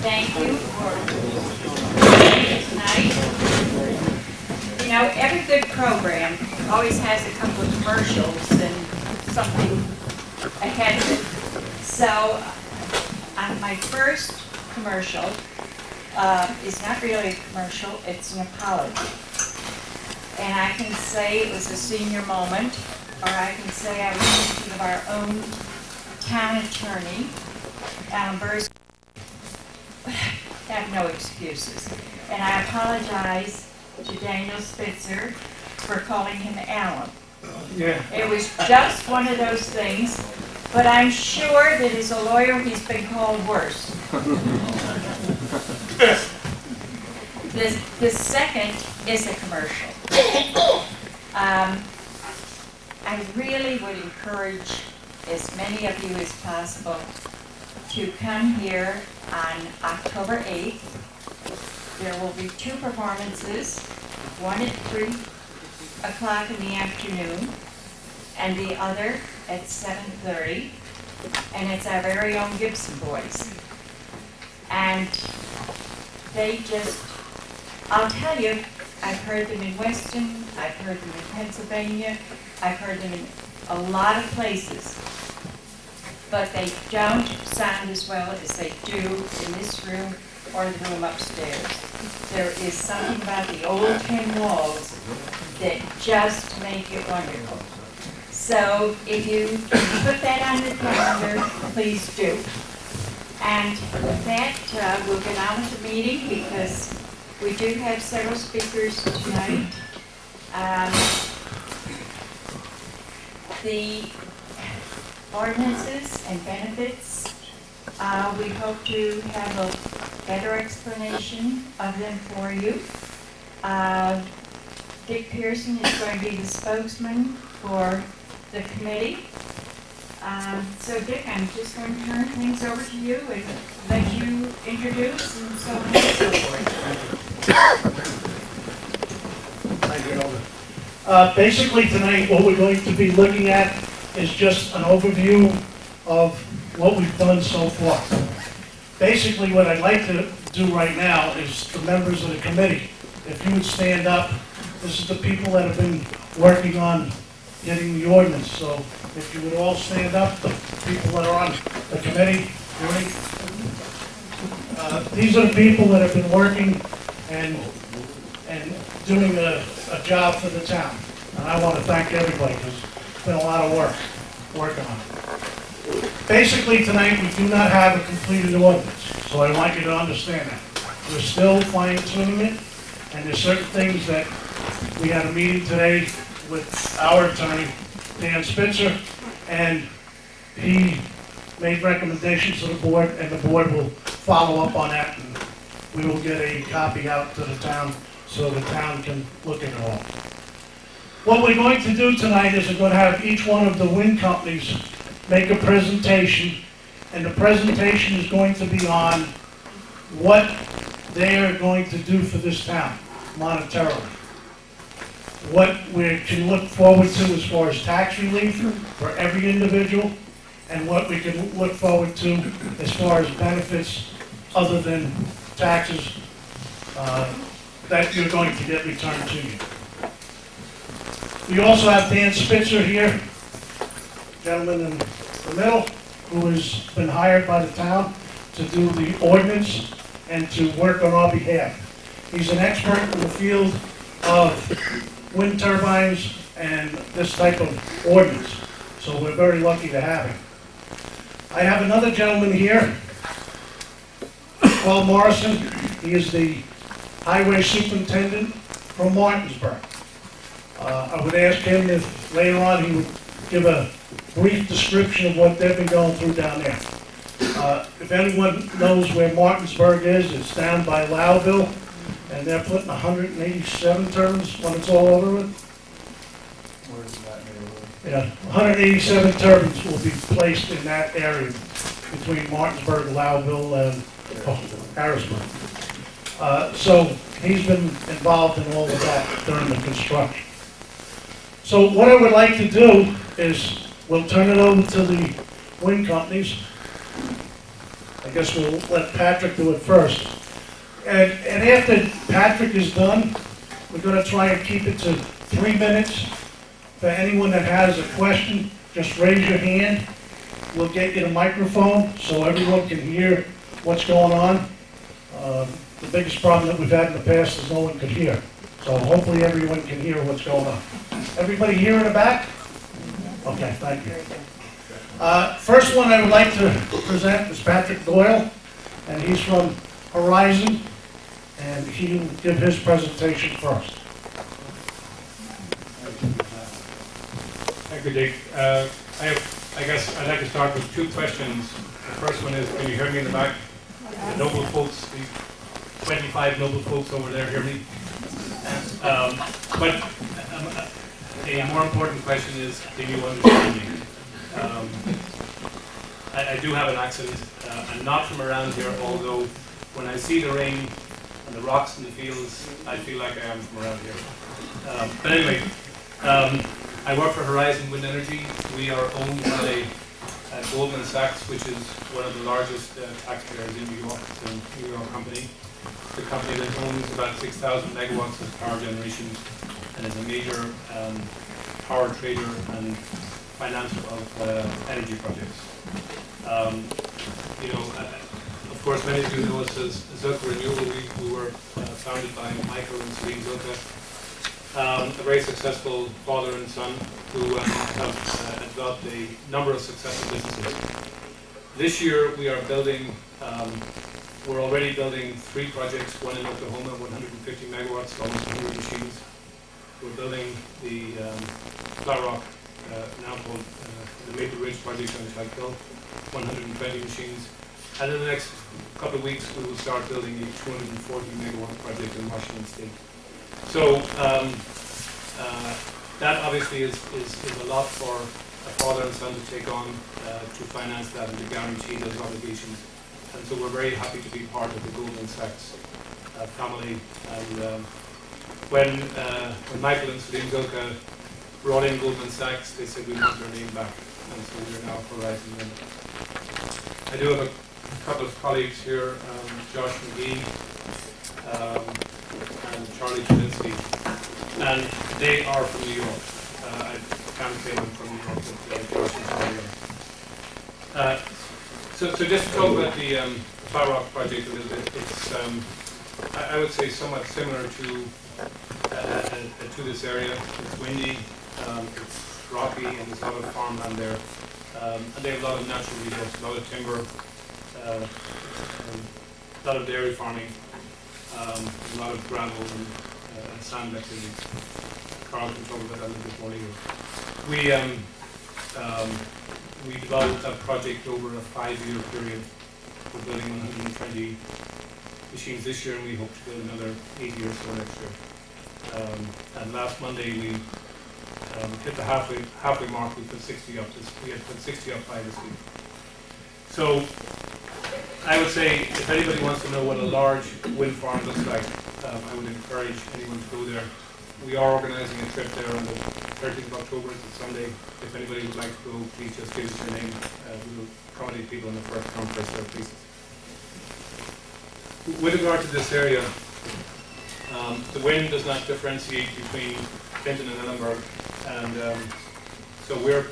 Thank you for tonight. You know, every good program always has a couple of commercials and something ahead of it. So, on my first commercial is not really a commercial, it's an apology. And I can say it was a senior moment, or I can say I was thinking of our own town attorney, Ellenburg. Have no excuses. And I apologize to Daniel Spitzer for calling him Alan. Yeah. It was just one of those things, but I'm sure that as a lawyer he's been called worse. The second is a commercial. I really would encourage as many of you as possible to come here on October 8th. There will be two performances, one at 3 o'clock in the afternoon and the other at 7:30. And it's our very own Gibson boys. And they just, I'll tell you, I've heard them in Weston, I've heard them in Pennsylvania, I've heard them in a lot of places. But they don't sound as well as they do in this room or the room upstairs. There is something about the old tin walls that just make it wonderful. So if you can put that on the calendar, please do. And with that, we'll get on with the meeting because we do have several speakers tonight. The ordinances and benefits, we hope to have a better explanation of them for you. Dick Pearson is going to be the spokesman for the committee. So Dick, I'm just going to turn things over to you and let you introduce and so on and so forth. Thank you, Elder. Basically tonight, what we're going to be looking at is just an overview of what we've done so far. Basically, what I'd like to do right now is the members of the committee, if you would stand up, this is the people that have been working on getting the ordinance. So if you would all stand up, the people that are on the committee, these are the people that have been working and doing a job for the town. And I want to thank everybody because it's been a lot of work working on it. Basically tonight we do not have a completed ordinance, so I want you to understand that. We're still fine tuning it, and there's certain things that we had a meeting today with our attorney, Dan Spitzer, and he made recommendations to the board, and the board will follow up on that, and we will get a copy out to the town so the town can look at it all. What we're going to do tonight is we're going to have each one of the wind companies make a presentation, and the presentation is going to be on what they are going to do for this town monetarily. What we can look forward to as far as tax relief for every individual, and what we can look forward to as far as benefits other than taxes that you're going to get returned to you. We also have Dan Spitzer here, gentleman in the middle, who has been hired by the town to do the ordinance and to work on our behalf. He's an expert in the field of wind turbines and this type of ordinance, so we're very lucky to have him. I have another gentleman here, Paul Morrison. He is the highway superintendent from Martinsburg. I would ask him if later on he would give a brief description of what they've been going through down there. If anyone knows where Martinsburg is, it's down by Lowville, and they're putting 187 turbines when it's all over with. Where's that neighborhood? Yeah, 187 turbines will be placed in that area between Martinsburg, Lowville, and Harrisburg. So he's been involved in all of that during the construction. So what I would like to do is we'll turn it over to the wind companies. I guess we'll let Patrick do it first. And after Patrick is done, we're gonna try and keep it to 3 minutes. For anyone that has a question, just raise your hand. We'll get you the microphone so everyone can hear what's going on. The biggest problem that we've had in the past is no one could hear. So hopefully everyone can hear what's going on. Everybody here in the back? Okay, thank you. First one I would like to present is Patrick Doyle, and he's from Horizon, and he will give his presentation first. Thank you, Dick. I guess I'd like to start with 2 questions. The first one is, can you hear me in the back? The noble folks, the 25 noble folks over there hear me? But a more important question is, can you understand me? I do have an accent. I'm not from around here, although when I see the rain and the rocks in the fields, I feel like I am from around here. But anyway, I work for Horizon Wind Energy. We are owned by Goldman Sachs, which is one of the largest taxpayers in New York. It's a New York company. The company that owns about 6,000 megawatts of power generation and is a major power trader and financer of energy projects. Of course, many of you know us as Zulka Renewable. We were founded by Michael and Celine Zulka, a very successful father and son who have developed a number of successful businesses. This year we are building, we're already building 3 projects, one in Oklahoma, 150 megawatts, almost 100 machines. We're building the Flat Rock, now called the Maple Ridge project on Shag Hill, 120 machines. And in the next couple of weeks we will start building a 240 megawatt project in Washington State. So that obviously is a lot for a father and son to take on to finance that and to guarantee those obligations. And so we're very happy to be part of the Goldman Sachs family. And when Michael and Celine Zulka brought in Goldman Sachs, they said we want their name back. And so we're now Horizon Wind. I do have a couple of colleagues here, Josh McGee and Charlie Chilinsky, and they are from New York. I can't say them from New York, but Josh is from New York. So just to talk about the Flat Rock project a little bit, it's I would say somewhat similar to this area. It's windy, it's rocky, and there's a lot of farmland there. And they have a lot of natural resources, a lot of timber, a lot of dairy farming, a lot of gravel and sand activities. Carl can talk about that a little bit more later. We developed that project over a 5-year period. We're building 120 machines this year, and we hope to build another 80 or so next year. And last Monday we hit the halfway mark. We put 60 up. We had put 60 up by this week. So I would say if anybody wants to know what a large wind farm looks like, I would encourage anyone to go there. We are organising a trip there on the 13th of October. It's a Sunday. If anybody would like to go, please just give us your name. We will accommodate people on the first come, first served basis. With regard to this area, the wind does not differentiate between Clinton and Ellenburg, and so we're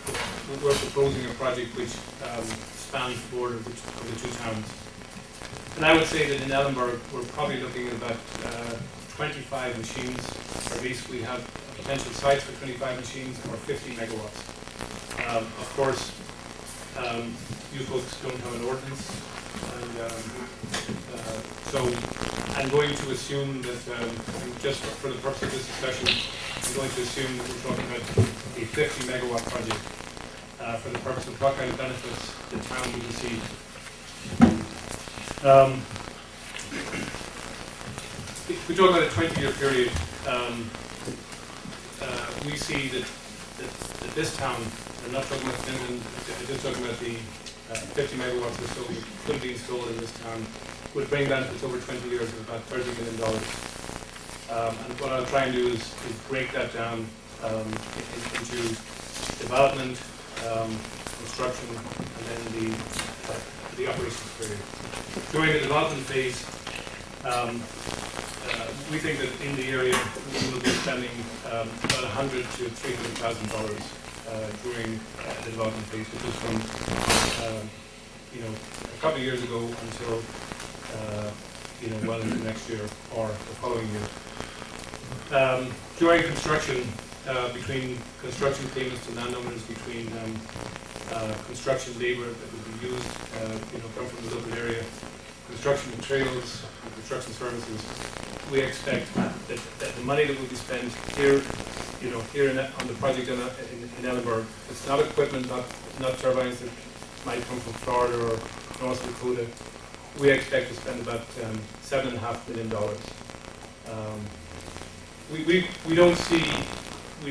proposing a project which spans the border of the 2 towns. And I would say that in Ellenburg we're probably looking at about 25 machines, or at least we have potential sites for 25 machines or 50 megawatts. Of course, you folks don't have an ordinance, and so I'm going to assume that, just for the purpose of this discussion, I'm going to assume that we're talking about a 50 megawatt project for the purpose of what kind of benefits the town will receive. If we talk about a 20-year period, we see that this town, I'm not talking about Finland, I'm just talking about the 50 megawatts or so that could be installed in this town, would bring benefits over 20 years of about $30 million. And what I'll try and do is break that down into development, construction, and then the operations period. During the development phase, we think that in the area we will be spending about $100,000 to $300,000 during the development phase, which is from a couple of years ago until well into next year or the following year. During construction, between construction payments to landowners, between construction labor that will be used, come from the local area, construction materials, and construction services, we expect that the money that will be spent here, on the project in Ellenburg, it's not equipment, not turbines that might come from Florida or North Dakota. We expect to spend about $7.5 million. We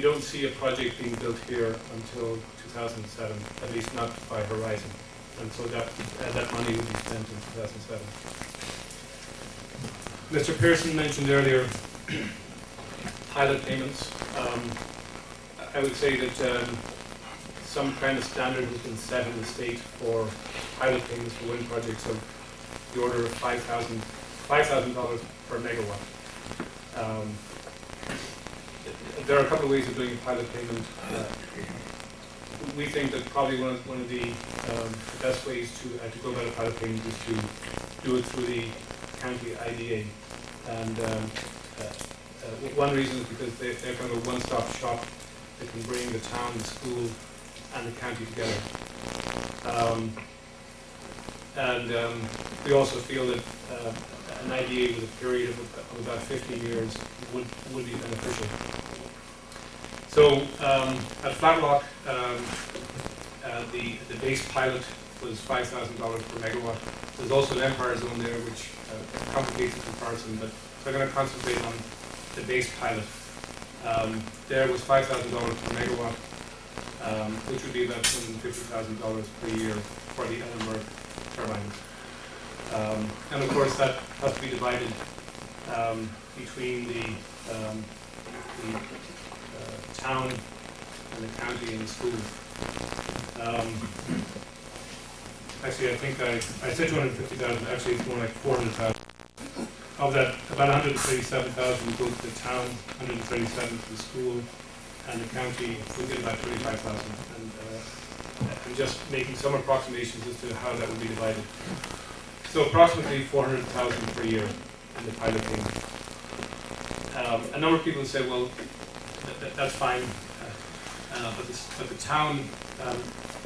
don't see a project being built here until 2007, at least not by horizon, and so that money will be spent in 2007. Mr. Pearson mentioned earlier pilot payments. I would say that some kind of standard has been set in the state for pilot payments for wind projects of the order of $5,000 per megawatt. There are a couple of ways of doing a pilot payment. We think that probably one of the best ways to go about a pilot payment is to do it through the county IDA. And one reason is because they're kind of a one-stop shop that can bring the town, the school, and the county together. We also feel that an IDA with a period of about 15 years would be beneficial. So at Flat Rock, the base pilot was $5,000 per megawatt. There's also an Empire Zone there, which complicates the comparison, but we're going to concentrate on the base pilot. There was $5,000 per megawatt, which would be about $250,000 per year for the Ellenburg turbines. And of course, that has to be divided between the town and the county and the school. Actually, I think I said 250,000. Actually, it's more like 400,000. Of that, about 137,000 go to the town, 137 to the school, and the county will get about 25,000. And I'm just making some approximations as to how that will be divided. So approximately 400,000 per year in the pilot payment. A number of people say, well, that's fine, but the town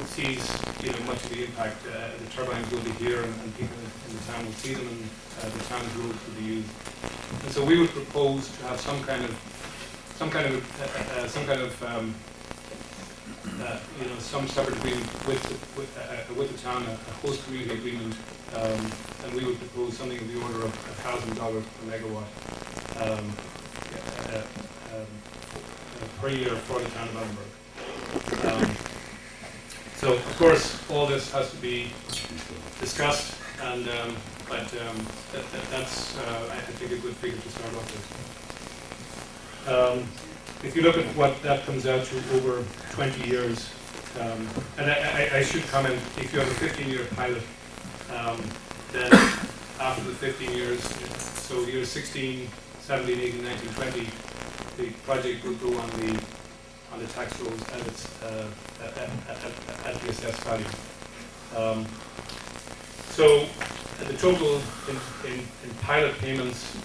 sees much of the impact. The turbines will be here, and people in the town will see them, and the town's roads will be used. And so we would propose to have some kind of some separate agreement with the town, a host community agreement, and we would propose something of the order of $1,000 per megawatt per year for the town of Ellenburg. So of course all this has to be discussed, and that's I think a good figure to start off with. If you look at what that comes out to over 20 years, and I should comment, if you have a 15-year pilot, then after the 15 years, so years 16, 17, 18, 19, 20, the project will go on the tax rolls at its at the assessed value. So the total in pilot payments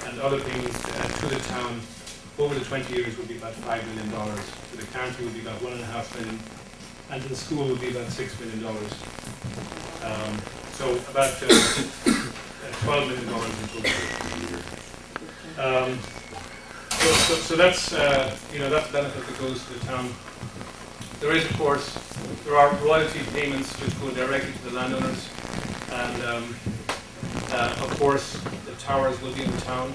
and other payments to the town over the 20 years would be about $5 million. To the county would be about $1.5 million, and to the school would be about $6 million. So about $12 million in total. So that's that's benefit that goes to the town. There are royalty payments which go directly to the landowners, and of course the towers will be in the town,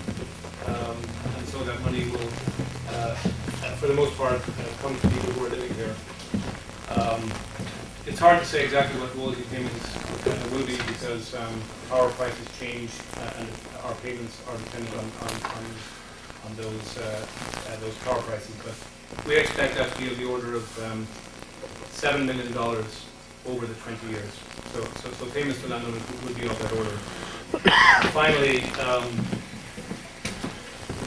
and so that money will, for the most part, come to people who are living here. It's hard to say exactly what royalty payments will be because power prices change, and our payments are dependent on those power prices. But we expect that to be of the order of $7 million over the 20 years. So payments to landowners would be of that order. Finally,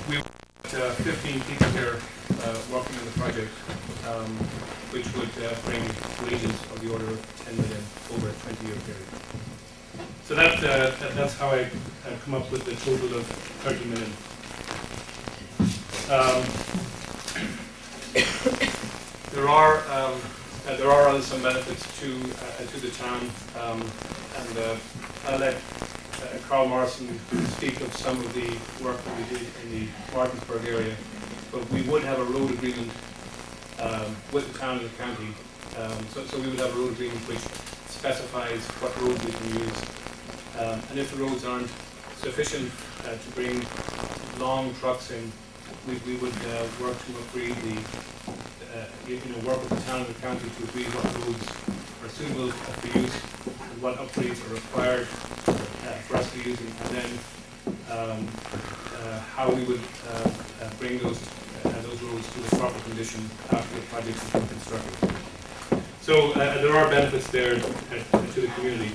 we have 15 people here working on the project, which would bring wages of the order of $10 million over a 20-year period. So that's how I come up with the total of $30 million. There are other some benefits to the town, and I'll let Carl Morrison speak of some of the work that we did in the Martinsburg area. But we would have a road agreement with the town and the county. So we would have a road agreement which specifies what roads we can use. And if the roads aren't sufficient to bring long trucks in, we would work to upgrade work with the town and the county to agree what roads are suitable for use and what upgrades are required for us to use them, and then how we would bring those roads to a proper condition after the project has been constructed. So there are benefits there to the community.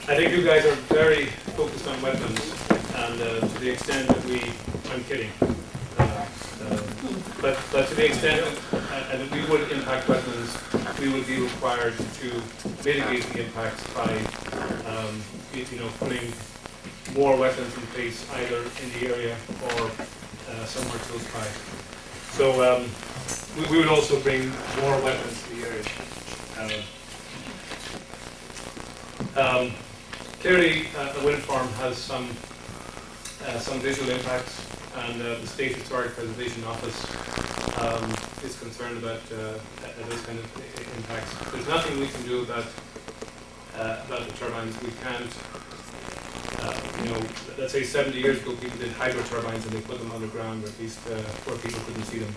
I think you guys are very focused on wetlands, and to the extent that I'm kidding, but to the extent that we would impact wetlands, we would be required to mitigate the impacts by, putting more wetlands in place either in the area or somewhere close by. So we would also bring more wetlands to the area. Clearly, a wind farm has some visual impacts, and the State Historic Preservation Office is concerned about those kind of impacts. There's nothing we can do about the turbines. We can't, let's say 70 years ago people did hydro turbines and they put them underground, or at least where people couldn't see them.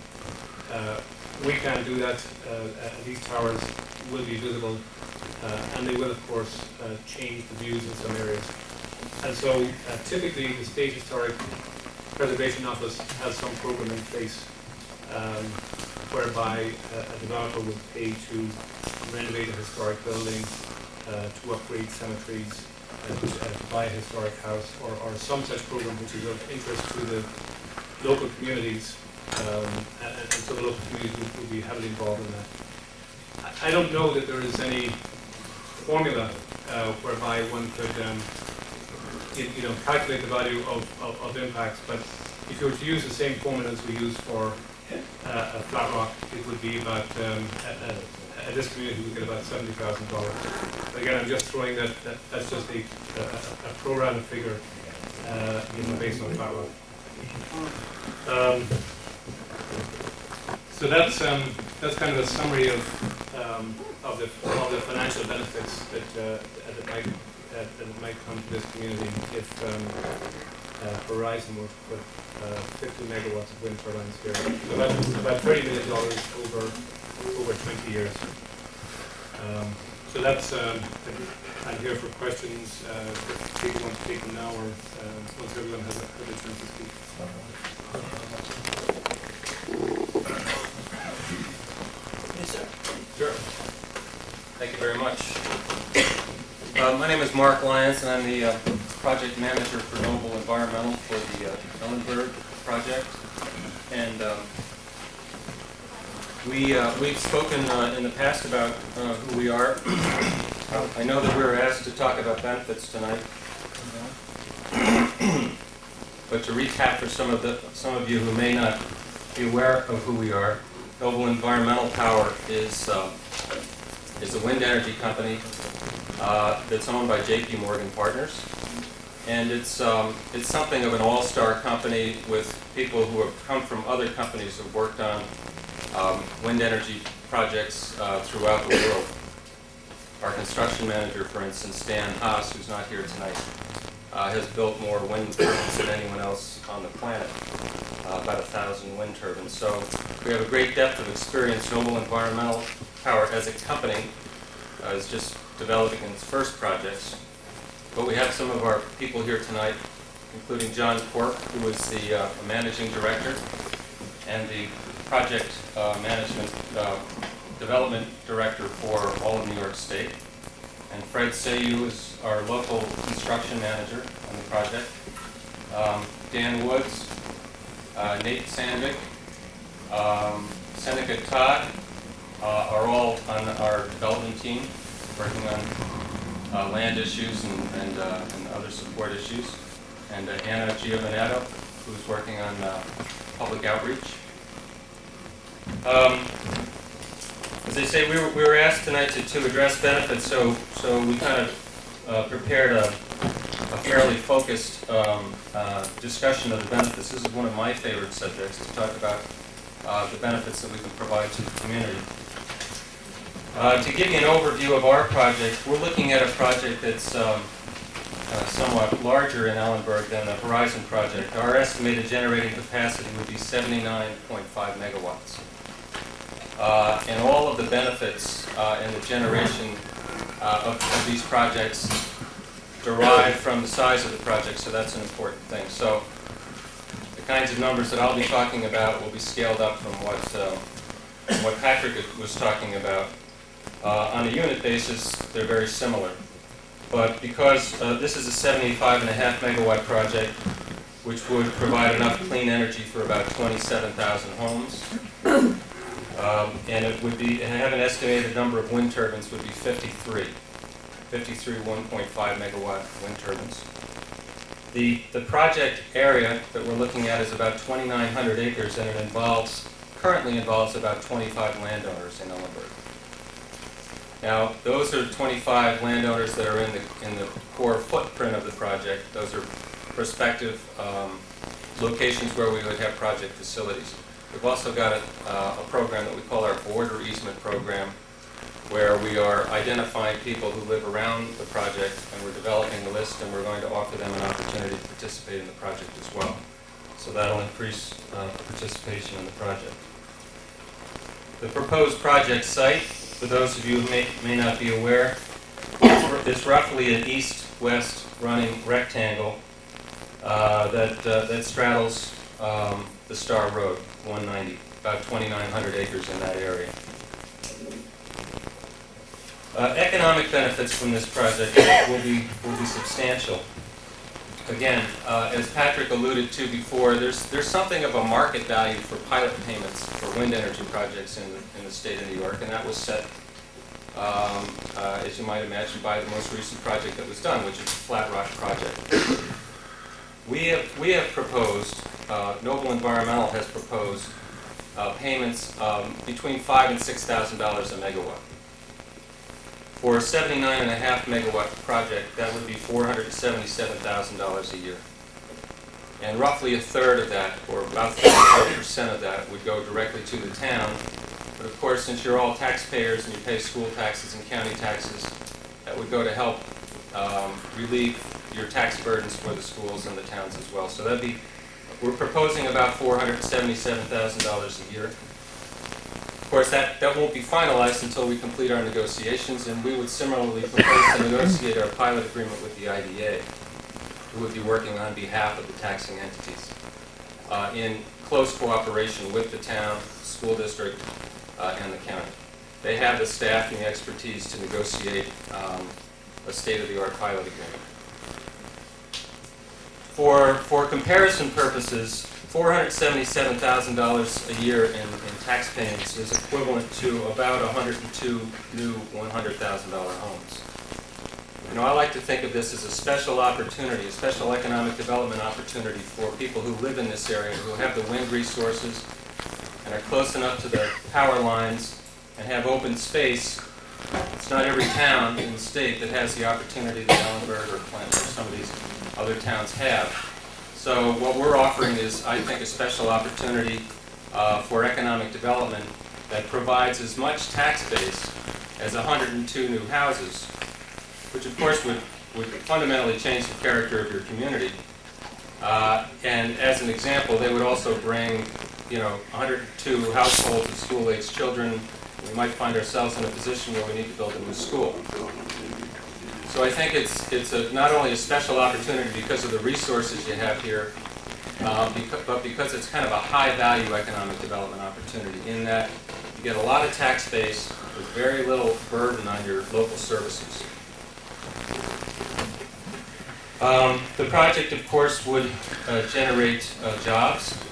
We can't do that. These towers will be visible, and they will, of course, change the views in some areas. And so typically the State Historic Preservation Office has some program in place whereby a developer would pay to renovate a historic building, to upgrade cemeteries, to buy a historic house, or some such program which is of interest to the local communities, and so the local communities would be heavily involved in that. I don't know that there is any formula whereby one could calculate the value of impacts, but if you were to use the same formula as we use for a flat rock, it would be about, this community would get about $70,000. Again, I'm just throwing that's just a pro rata figure based on flat rock. So that's kind of a summary of the financial benefits that might come to this community if Horizon were to put 50 megawatts of wind turbines here. So about $30 million over 20 years. So that's, I'm here for questions, if people want to take them now, or once everyone has a chance to speak. Yes, sir. Sure. Thank you very much. My name is Mark Lyons, and I'm the project manager for Noble Environmental for the Ellenburg project. And we've spoken in the past about who we are. I know that we were asked to talk about benefits tonight, but to recap for some of you who may not be aware of who we are, Noble Environmental Power is a wind energy company that's owned by J.P. Morgan Partners, and it's something of an all-star company with people who have come from other companies who have worked on wind energy projects throughout the world. Our construction manager, for instance, Dan Haas, who's not here tonight, has built more wind turbines than anyone else on the planet, about 1,000 wind turbines. So we have a great depth of experience. Noble Environmental Power as a company is just developing its first projects. But we have some of our people here tonight, including John Quirk, who is the managing director and the project management development director for all of New York State. And Fred Sayu is our local construction manager on the project. Dan Woods, Nate Sandvik, Seneca Todd are all on our development team, working on land issues and other support issues. And Anna Giovanetto, who's working on public outreach. As I say, we were asked tonight to address benefits, so we kind of prepared a fairly focused discussion of the benefits. This is one of my favorite subjects, to talk about the benefits that we can provide to the community. To give you an overview of our project, we're looking at a project that's somewhat larger in Ellenburg than the Horizon project. Our estimated generating capacity would be 79.5 megawatts. And all of the benefits in the generation of these projects derive from the size of the project, so that's an important thing. So the kinds of numbers that I'll be talking about will be scaled up from what Patrick was talking about. On a unit basis, they're very similar. But because this is a 75.5 megawatt project, which would provide enough clean energy for about 27,000 homes, and it would have an estimated number of wind turbines would be 53 1.5 megawatt wind turbines. The project area that we're looking at is about 2,900 acres, and it currently involves about 25 landowners in Ellenburg. Now, those are 25 landowners that are in the core footprint of the project. Those are prospective locations where we would have project facilities. We've also got a program that we call our border easement program, where we are identifying people who live around the project, and we're developing a list, and we're going to offer them an opportunity to participate in the project as well. So that'll increase participation in the project. The proposed project site, for those of you who may not be aware, is roughly an east-west running rectangle that straddles the Star Road, 190, about 2,900 acres in that area. Economic benefits from this project will be substantial. Again, as Patrick alluded to before, there's something of a market value for pilot payments for wind energy projects in the state of New York, and that was set, as you might imagine, by the most recent project that was done, which is the Flat Rock project. We have proposed, Noble Environmental has proposed payments between $5,000 and $6,000 a megawatt. For a 79.5 megawatt project, that would be $477,000 a year. And roughly a third of that, or about 35% of that, would go directly to the town. But of course, since you're all taxpayers and you pay school taxes and county taxes, that would go to help relieve your tax burdens for the schools and the towns as well. So we're proposing about $477,000 a year. Of course, that won't be finalized until we complete our negotiations, and we would similarly propose to negotiate our pilot agreement with the IDA, who would be working on behalf of the taxing entities, in close cooperation with the town, school district, and the county. They have the staff and the expertise to negotiate a state-of-the-art pilot agreement. For comparison purposes, $477,000 a year in tax payments is equivalent to about 102 new $100,000 homes. You know, I like to think of this as a special opportunity, a special economic development opportunity for people who live in this area, who have the wind resources and are close enough to the power lines and have open space. It's not every town in the state that has the opportunity that Ellenburg or Clinton or some of these other towns have. So what we're offering is, I think, a special opportunity for economic development that provides as much tax base as 102 new houses, which of course would fundamentally change the character of your community. And as an example, they would also bring, 102 households of school-aged children. We might find ourselves in a position where we need to build a new school. So I think it's not only a special opportunity because of the resources you have here, but because it's kind of a high-value economic development opportunity in that You get a lot of tax base with very little burden on your local services. The project, of course, would generate jobs,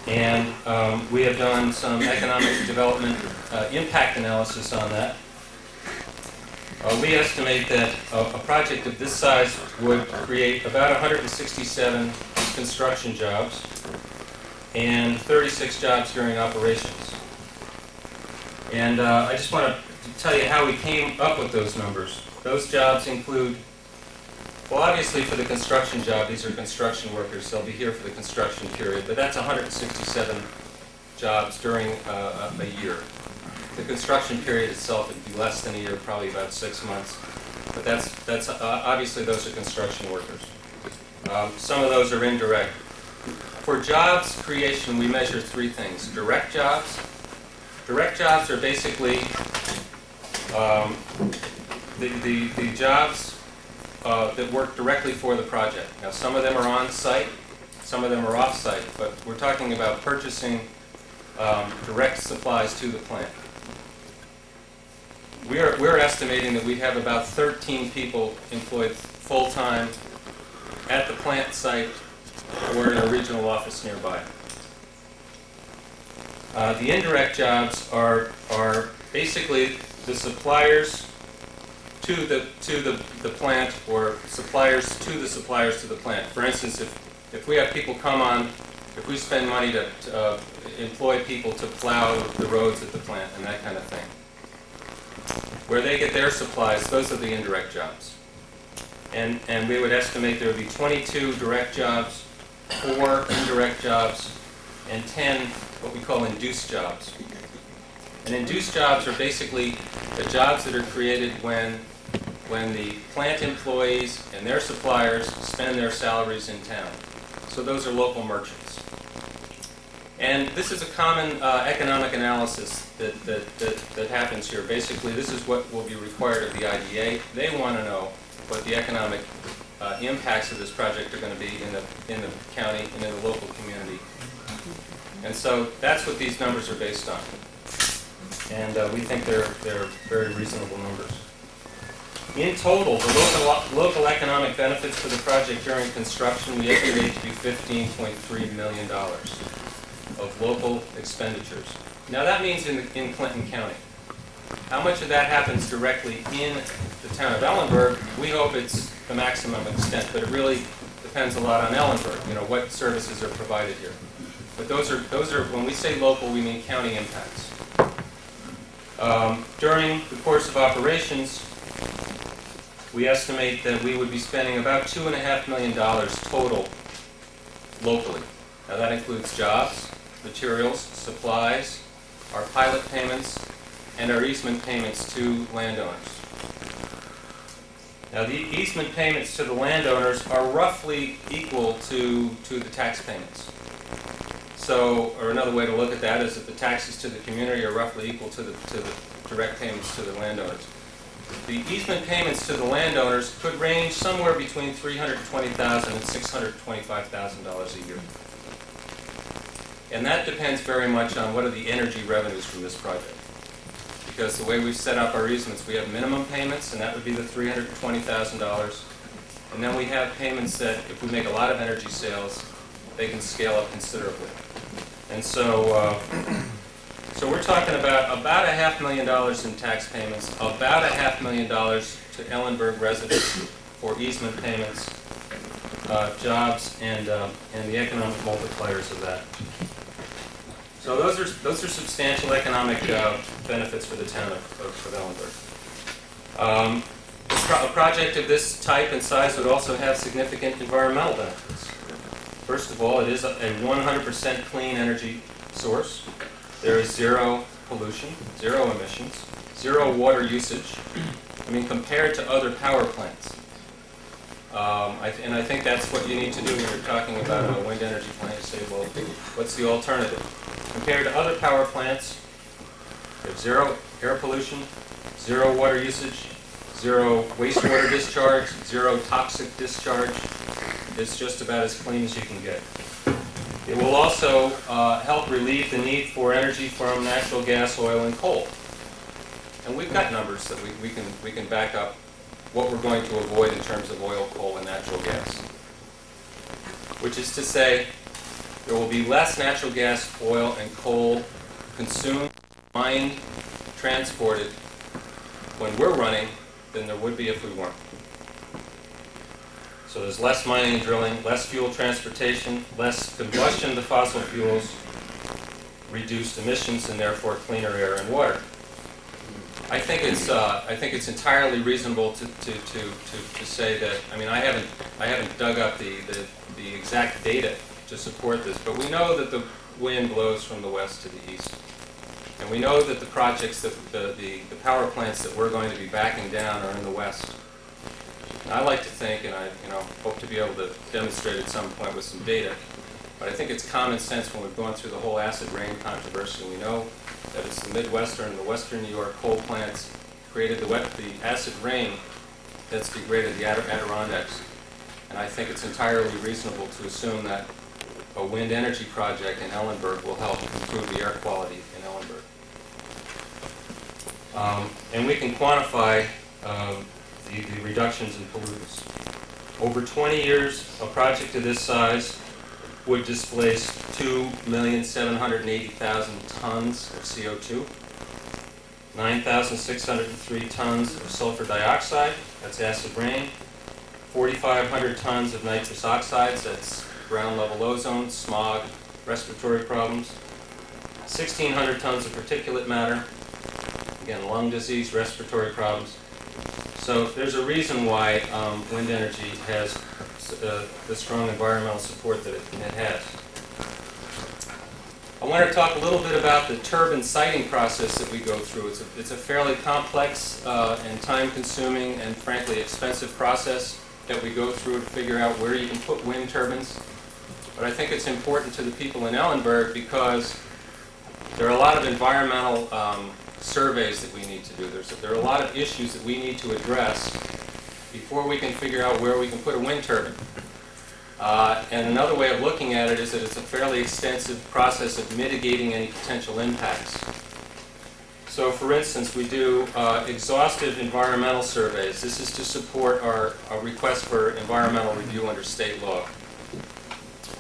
and we have done some economic development impact analysis on that. We estimate that a project of this size would create about 167 construction jobs and 36 jobs during operations. And I just want to tell you how we came up with those numbers. Those jobs include, well, obviously for the construction job, these are construction workers. They'll be here for the construction period, but that's 167 jobs during a year. The construction period itself would be less than a year, probably about 6 months. But that's obviously those are construction workers. Some of those are indirect. For jobs creation, we measure 3 things. Direct jobs. Direct jobs are basically the jobs that work directly for the project. Now, some of them are on-site, some of them are off-site, but we're talking about purchasing direct supplies to the plant. We're estimating that we'd have about 13 people employed full-time at the plant site or in a regional office nearby. The indirect jobs are basically the suppliers to the plant, or suppliers to the suppliers to the plant. For instance, if we have people come on, if we spend money to employ people to plow the roads at the plant and that kind of thing, where they get their supplies, those are the indirect jobs. And we would estimate there would be 22 direct jobs, 4 indirect jobs, and 10 what we call induced jobs. And induced jobs are basically the jobs that are created when the plant employees and their suppliers spend their salaries in town. So those are local merchants. And this is a common economic analysis that happens here. Basically, this is what will be required of the IDA. They want to know what the economic impacts of this project are going to be in the county and in the local community. And so that's what these numbers are based on. And we think they're very reasonable numbers. In total, the local economic benefits for the project during construction we estimate to be $15.3 million of local expenditures. Now that means in Clinton County. How much of that happens directly in the town of Ellenburg? We hope it's the maximum extent, but it really depends a lot on Ellenburg, you know, what services are provided here. But those are when we say local, we mean county impacts. During the course of operations, we estimate that we would be spending about $2.5 million total locally. Now that includes jobs, materials, supplies, our pilot payments, and our easement payments to landowners. Now the easement payments to the landowners are roughly equal to the tax payments. So, or another way to look at that is that the taxes to the community are roughly equal to the direct payments to the landowners. The easement payments to the landowners could range somewhere between $320,000 and $625,000 a year. And that depends very much on what are the energy revenues from this project. Because the way we've set up our easements, we have minimum payments, and that would be the $320,000. And then we have payments that, if we make a lot of energy sales, they can scale up considerably. And so, so we're talking about $500,000 in tax payments, about $500,000 to Ellenburg residents for easement payments, jobs, and the economic multipliers of that. So those are substantial economic benefits for the town of Ellenburg. A project of this type and size would also have significant environmental benefits. First of all, it is a 100% clean energy source. There is zero pollution, zero emissions, zero water usage. I mean, compared to other power plants. And I think that's what you need to do when you're talking about a wind energy plant. You say, well, what's the alternative? Compared to other power plants, there's zero air pollution, zero water usage, zero wastewater discharge, zero toxic discharge. It's just about as clean as you can get. It will also help relieve the need for energy from natural gas, oil, and coal. And we've got numbers that we can back up what we're going to avoid in terms of oil, coal, and natural gas. Which is to say, there will be less natural gas, oil, and coal consumed, mined, transported when we're running than there would be if we weren't. So there's less mining and drilling, less fuel transportation, less combustion of the fossil fuels, reduced emissions, and therefore cleaner air and water. I think it's entirely reasonable to say that. I mean, I haven't dug up the exact data to support this, but we know that the wind blows from the west to the east, and we know that the projects that the power plants that we're going to be backing down are in the west. And I like to think, and I hope to be able to demonstrate at some point with some data, but I think it's common sense when we've gone through the whole acid rain controversy. We know that it's the Midwestern, the Western New York coal plants created the acid rain that's degraded the Adirondacks. And I think it's entirely reasonable to assume that a wind energy project in Ellenburg will help improve the air quality in Ellenburg. And we can quantify the reductions in pollutants. Over 20 years, a project of this size would displace 2,780,000 tons of CO2, 9,603 tons of sulfur dioxide, that's acid rain, 4,500 tons of nitrous oxides, that's ground level ozone, smog, respiratory problems, 1,600 tons of particulate matter, again, lung disease, respiratory problems. So there's a reason why wind energy has the strong environmental support that it has. I want to talk a little bit about the turbine siting process that we go through. It's a fairly complex and time-consuming and frankly expensive process that we go through to figure out where you can put wind turbines. But I think it's important to the people in Ellenburg because there are a lot of environmental surveys that we need to do. There are a lot of issues that we need to address before we can figure out where we can put a wind turbine. And another way of looking at it is that it's a fairly extensive process of mitigating any potential impacts. So for instance, we do exhaustive environmental surveys. This is to support our request for environmental review under state law.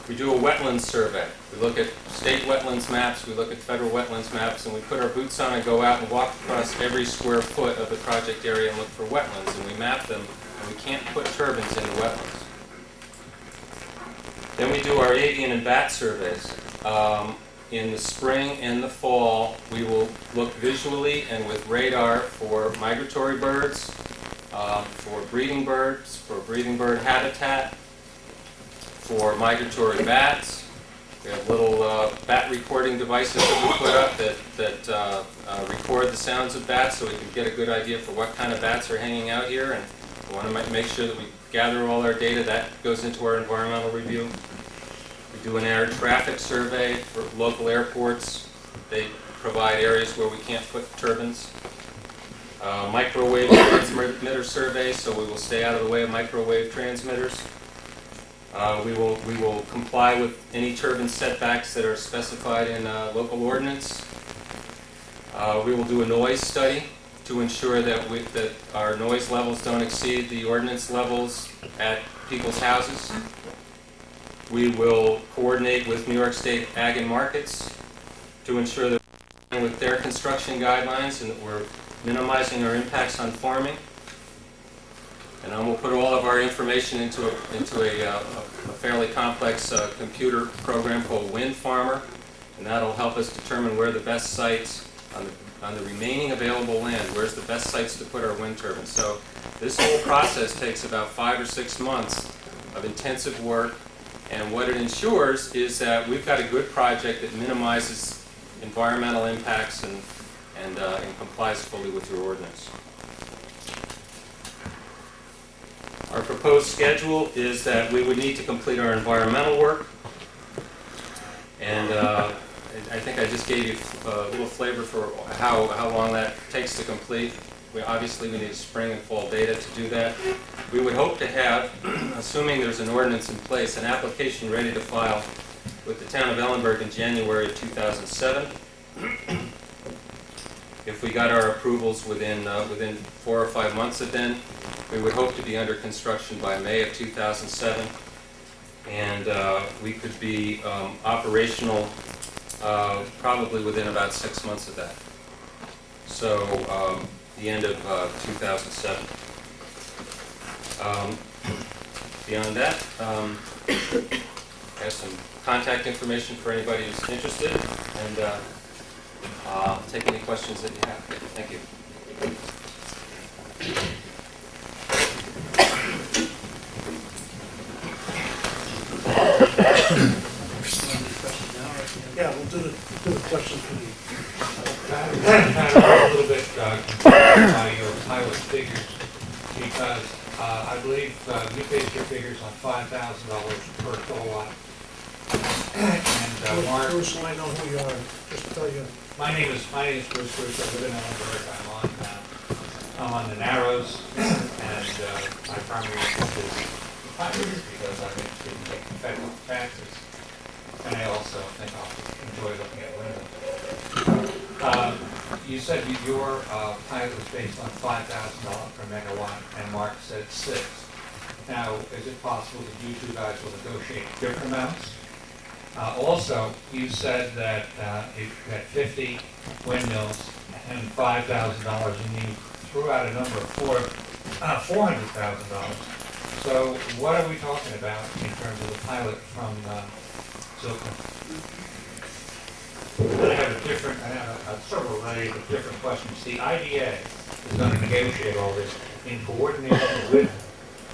We do a wetlands survey. We look at state wetlands maps, we look at federal wetlands maps, and we put our boots on and go out and walk across every square foot of the project area and look for wetlands, and we map them, and we can't put turbines into wetlands. Then we do our avian and bat surveys. In the spring and the fall, we will look visually and with radar for migratory birds, for breeding bird habitat, for migratory bats. We have little bat recording devices that we put up that record the sounds of bats so we can get a good idea for what kind of bats are hanging out here, and we want to make sure that we gather all our data. That goes into our environmental review. We do an air traffic survey for local airports. They provide areas where we can't put turbines. Microwave transmitter survey, so we will stay out of the way of microwave transmitters. We will comply with any turbine setbacks that are specified in local ordinance. We will do a noise study to ensure that our noise levels don't exceed the ordinance levels at people's houses. We will coordinate with New York State Ag and Markets to ensure that we're with their construction guidelines and that we're minimizing our impacts on farming. And then we'll put all of our information into a fairly complex computer program called Wind Farmer, and that'll help us determine where the best sites on the remaining available land, where's the best sites to put our wind turbines. So this whole process takes about 5 or 6 months of intensive work, and what it ensures is that we've got a good project that minimizes environmental impacts and complies fully with your ordinance. Our proposed schedule is that we would need to complete our environmental work, and I think I just gave you a little flavor for how long that takes to complete. We need spring and fall data to do that. We would hope to have, assuming there's an ordinance in place, an application ready to file with the town of Ellenburg in January of 2007. If we got our approvals within 4 or 5 months of then, we would hope to be under construction by May of 2007, and we could be operational probably within about 6 months of that. So the end of 2007. Beyond that, I have some contact information for anybody who's interested, and I'll take any questions that you have. Thank you. Yeah, we'll do the question for the, I'm a little bit confused by your pilot figures, because I believe you based your figures on $5,000 per kilowatt. And Mark, Bruce, I know who you are, just to tell you. my name is Bruce. I live in Ellenburg. I'm on the Narrows, and my primary interest is figures because I'm interested in taking federal taxes, and I also think I'll enjoy looking at windows. You said your pilot was based on $5,000 per megawatt, and Mark said 6. Now, is it possible that you two guys will negotiate different amounts? Also, you said that if you had 50 windmills and $5,000, and you threw out a number of $400,000. So, what are we talking about in terms of the pilot from Zilkman? I have a several array of different questions. The IDA is going to negotiate all this in coordination with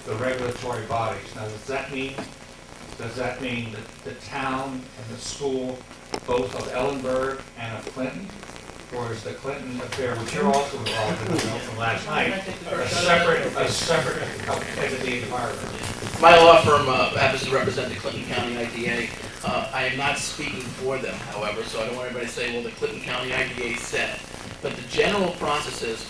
the regulatory bodies. Now, does that mean that the town and the school, both of Ellenburg and of Clinton, or is the Clinton affair, which you're also involved in, from last night, a separate entity entirely? My law firm happens to represent the Clinton County IDA. I am not speaking for them, however, so I don't want everybody to say, well, the Clinton County IDA said. But the general process is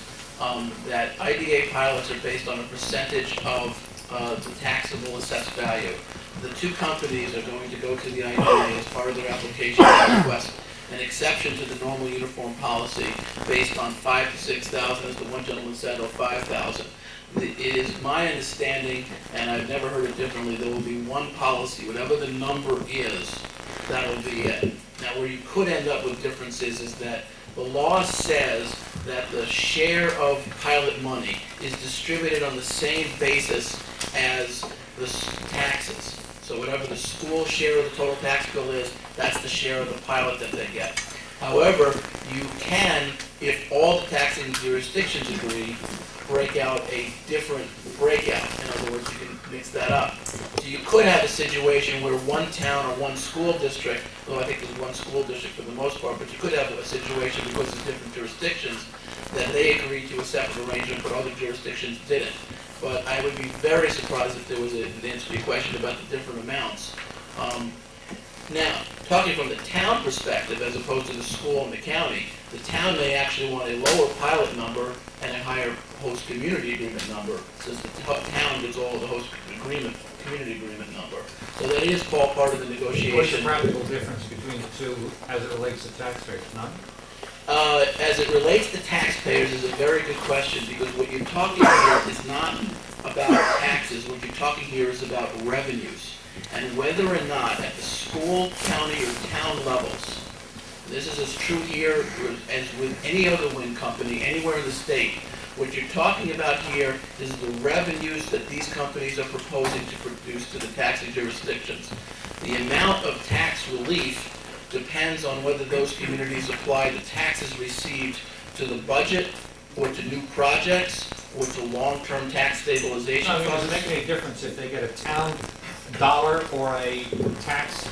that IDA pilots are based on a percentage of the taxable assessed value. The two companies are going to go to the IDA as part of their application to request an exception to the normal uniform policy based on 5,000 to 6,000, as the one gentleman said, or 5,000. It is my understanding, and I've never heard it differently, there will be one policy, whatever the number is, that will be it. Now, where you could end up with differences is that the law says that the share of pilot money is distributed on the same basis as the taxes. So whatever the school share of the total tax bill is, that's the share of the pilot that they get. However, you can, if all the taxing jurisdictions agree, break out a different breakout. In other words, you can mix that up. So you could have a situation where one town or one school district, though I think there's one school district for the most part, but you could have a situation because of different jurisdictions that they agreed to a separate arrangement, but other jurisdictions didn't. But I would be very surprised if there was an answer to your question about the different amounts. Now, talking from the town perspective as opposed to the school and the county, the town may actually want a lower pilot number and a higher host community agreement number, since the town gets all of the host community agreement number. So that is all part of the negotiation. What's the practical difference between the two as it relates to taxpayers? None? As it relates to taxpayers is a very good question, because what you're talking here is not about taxes. What you're talking here is about revenues. And whether or not at the school, county, or town levels, this is as true here as with any other wind company anywhere in the state, what you're talking about here is the revenues that these companies are proposing to produce to the taxing jurisdictions. The amount of tax relief depends on whether those communities apply the taxes received to the budget, or to new projects, or to long-term tax stabilization No, funds. does it make any difference if they get a town dollar or a tax,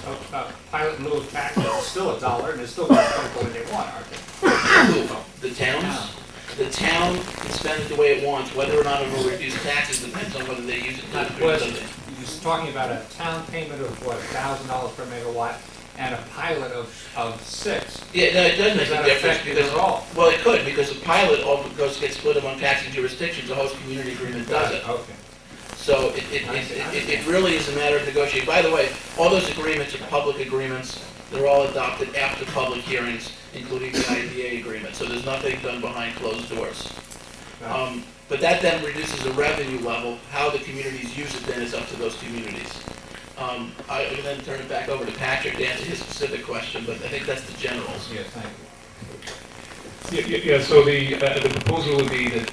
pilot in lieu of tax? It's still a dollar, and it's still going to spend the way they want, aren't they? The towns? The town can spend it the way it wants. Whether or not it will reduce taxes depends on whether they use it to Not increase question. something. You're talking about a town payment of, what, $1,000 per megawatt, and a pilot of 6. Yeah, no, it does make Does that a difference affect it because, at all? well, it could, because the pilot all gets split among taxing jurisdictions. The host community agreement does it. Okay. So it really is a matter of negotiating. By the way, all those agreements are public agreements. They're all adopted after public hearings, including the IDA agreement. So there's nothing done behind closed doors. But that then reduces the revenue level. How the communities use it then is up to those communities. I can then turn it back over to Patrick to answer his specific question, but I think that's the generals. Yes, thank you. Yeah, so the proposal would be that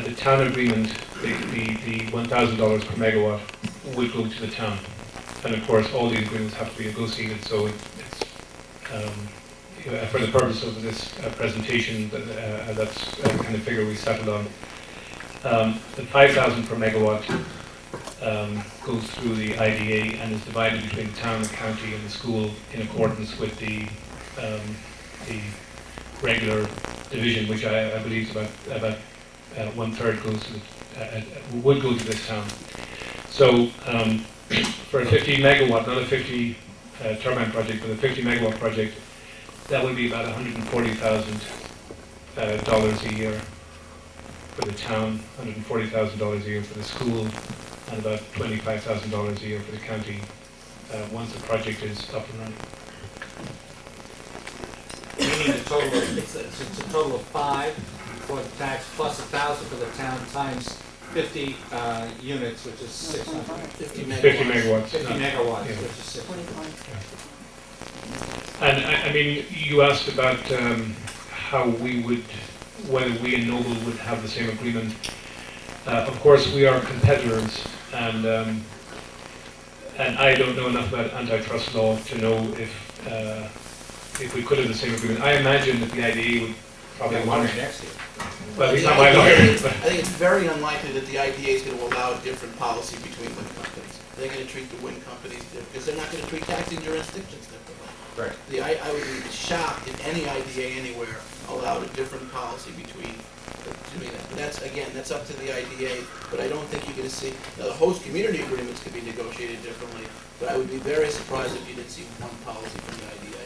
the town agreement, the $1,000 per megawatt would go to the town. And of course, all these agreements have to be negotiated, so it's for the purpose of this presentation, that's the kind of figure we settled on. The 5,000 per megawatt goes through the IDA and is divided between the town, the county, and the school in accordance with the regular division, which I believe is about 1/3 goes to would go to this town. So for a 50 megawatt, not a 50 turbine project, but a 50 megawatt project, that would be about $140,000 a year for the town, $140,000 a year for the school, and about $25,000 a year for the county once the project is up and running. Meaning a total of, it's a total of 5 for the tax plus 1,000 for the town times 50 units, which is 600. 50 50 megawatts. 50 megawatts, Yeah. which is 600. And I mean, you asked about how we would, whether we and Noble would have the same agreement. Of course, we are competitors, and I don't know enough about antitrust law to know if we could have the same agreement. I imagine that the IDA would probably want it. Next year. Well, he's not my lawyer. I think it's very unlikely that the IDA is going to allow a different policy between wind companies. They're going to treat the wind companies different, because they're not going to treat taxing jurisdictions differently. Right. I would be shocked if any IDA anywhere allowed a different policy between that. But that's up to the IDA, but I don't think you're going to see, now the host community agreements could be negotiated differently, but I would be very surprised if you didn't see one policy from the IDA.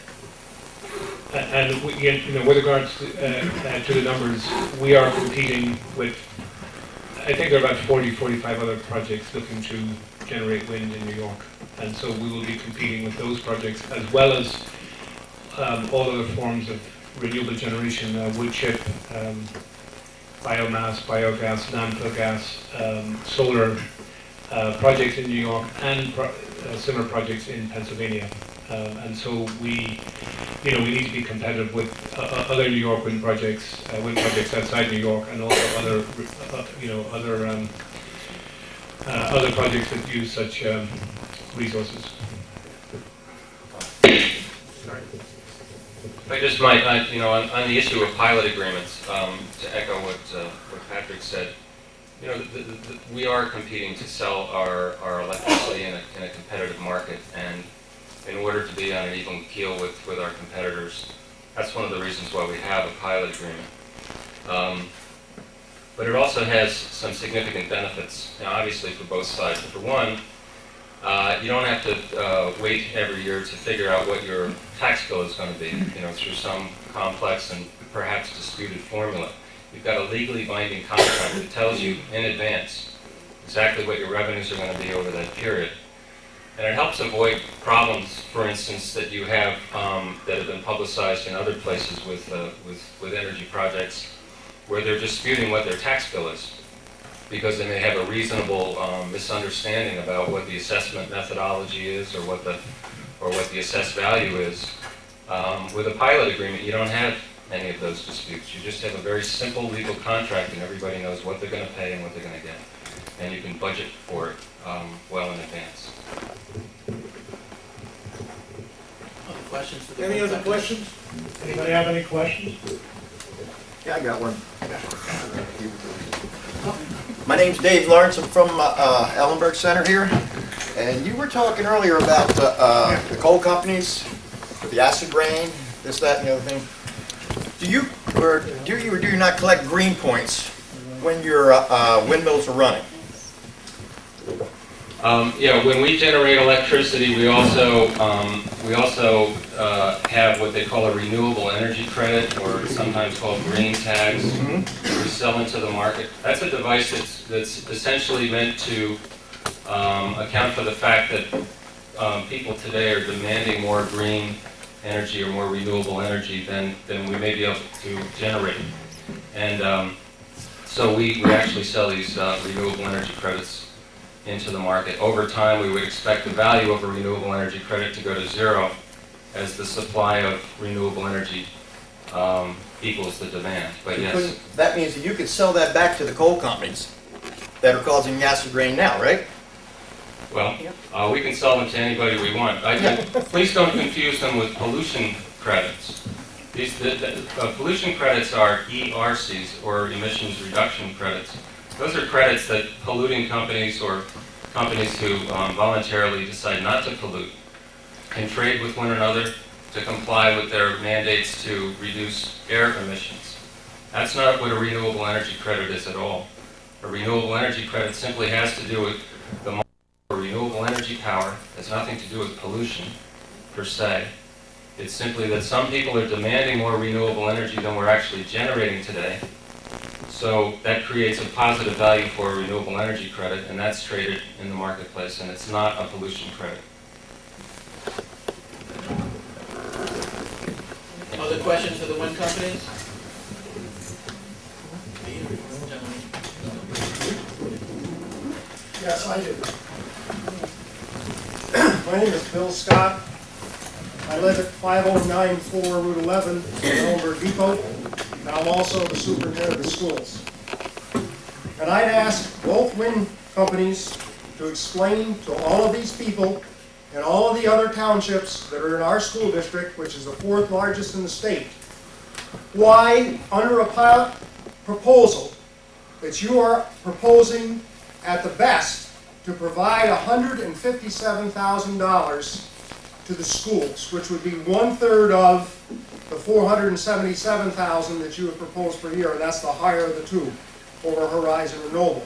And with regards to the numbers, we are competing with, I think there are about 40, 45 other projects looking to generate wind in New York. And so we will be competing with those projects as well as all other forms of renewable generation, wood chip, biomass, biogas, landfill gas, solar projects in New York, and similar projects in Pennsylvania. And so we need to be competitive with other New York wind projects outside New York, and also other projects that use such resources. I just might, on the issue of pilot agreements, to echo what Patrick said, we are competing to sell our electricity in a competitive market, and in order to be on an even keel with our competitors, that's one of the reasons why we have a pilot agreement. But it also has some significant benefits, obviously for both sides. For one, you don't have to wait every year to figure out what your tax bill is going to be, through some complex and perhaps disputed formula. You've got a legally binding contract that tells you in advance exactly what your revenues are going to be over that period. And it helps avoid problems, for instance, that you have that have been publicized in other places with energy projects, where they're disputing what their tax bill is, because they may have a reasonable misunderstanding about what the assessment methodology is, or what the assessed value is. With a pilot agreement, you don't have any of those disputes. You just have a very simple legal contract, and everybody knows what they're going to pay and what they're going to get, and you can budget for it well in advance. Other questions for the Any other questions? Anybody have any questions? Yeah, I got one. My name's Dave Lawrence. I'm from Ellenburg Center here. And you were talking earlier about the coal companies, with the acid rain, this, that, and the other thing. Do you or do you not collect green points when your windmills are running? Yeah, when we generate electricity, we also have what they call a renewable energy credit, or sometimes called green tags. We sell into the market. That's a device that's essentially meant to account for the fact that people today are demanding more green energy or more renewable energy than we may be able to generate. And so we actually sell these renewable energy credits into the market. Over time, we would expect the value of a renewable energy credit to go to zero as the supply of renewable energy equals the demand. But yes, That means that you could sell that back to the coal companies that are causing acid rain now, right? well, we can sell them to anybody we want. Please don't confuse them with pollution credits. Pollution credits are ERCs, or emissions reduction credits. Those are credits that polluting companies or companies who voluntarily decide not to pollute can trade with one another to comply with their mandates to reduce air emissions. That's not what a renewable energy credit is at all. A renewable energy credit simply has to do with the market for renewable energy power. It has nothing to do with pollution per se. It's simply that some people are demanding more renewable energy than we're actually generating today. So that creates a positive value for a renewable energy credit, and that's traded in the marketplace, and it's not a pollution credit. Other questions for the wind companies? Yes, I do. My name is Bill Scott. I live at 5094 Route 11 in Ellenburg Depot, and I'm also the superintendent of schools. And I'd ask both wind companies to explain to all of these people and all of the other townships that are in our school district, which is the 4th largest in the state, why under a pilot proposal that you are proposing at the best to provide $157,000 to the schools, which would be 1/3 of the $477,000 that you have proposed per year, and that's the higher of the two over Horizon Renewable.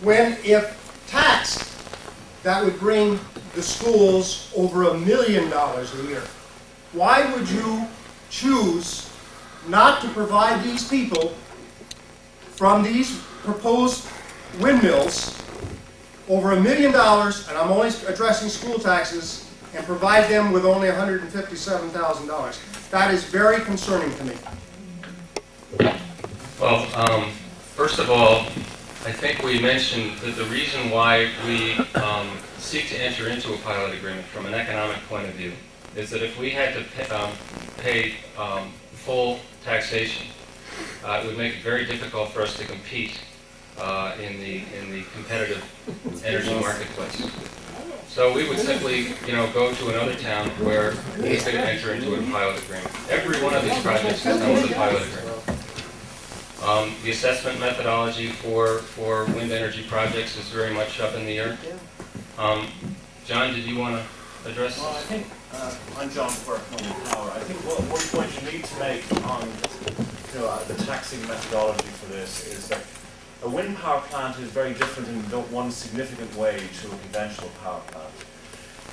When, if taxed, that would bring the schools over $1 million a year. Why would you choose not to provide these people from these proposed windmills over $1 million, and I'm only addressing school taxes, and provide them with only $157,000? That is very concerning to me. Well, first of all, I think we mentioned that the reason why we seek to enter into a pilot agreement from an economic point of view is that if we had to pay full taxation, it would make it very difficult for us to compete in the competitive energy marketplace. So we would simply, go to another town where we could enter into a pilot agreement. Every one of these projects is done with a pilot agreement. The assessment methodology for wind energy projects is very much up in the air. John, did you want to address this? Well, I think, I'm John Quirk, Wind Power. I think one point you need to make on the taxing methodology for this is that a wind power plant is very different in one significant way to a conventional power plant.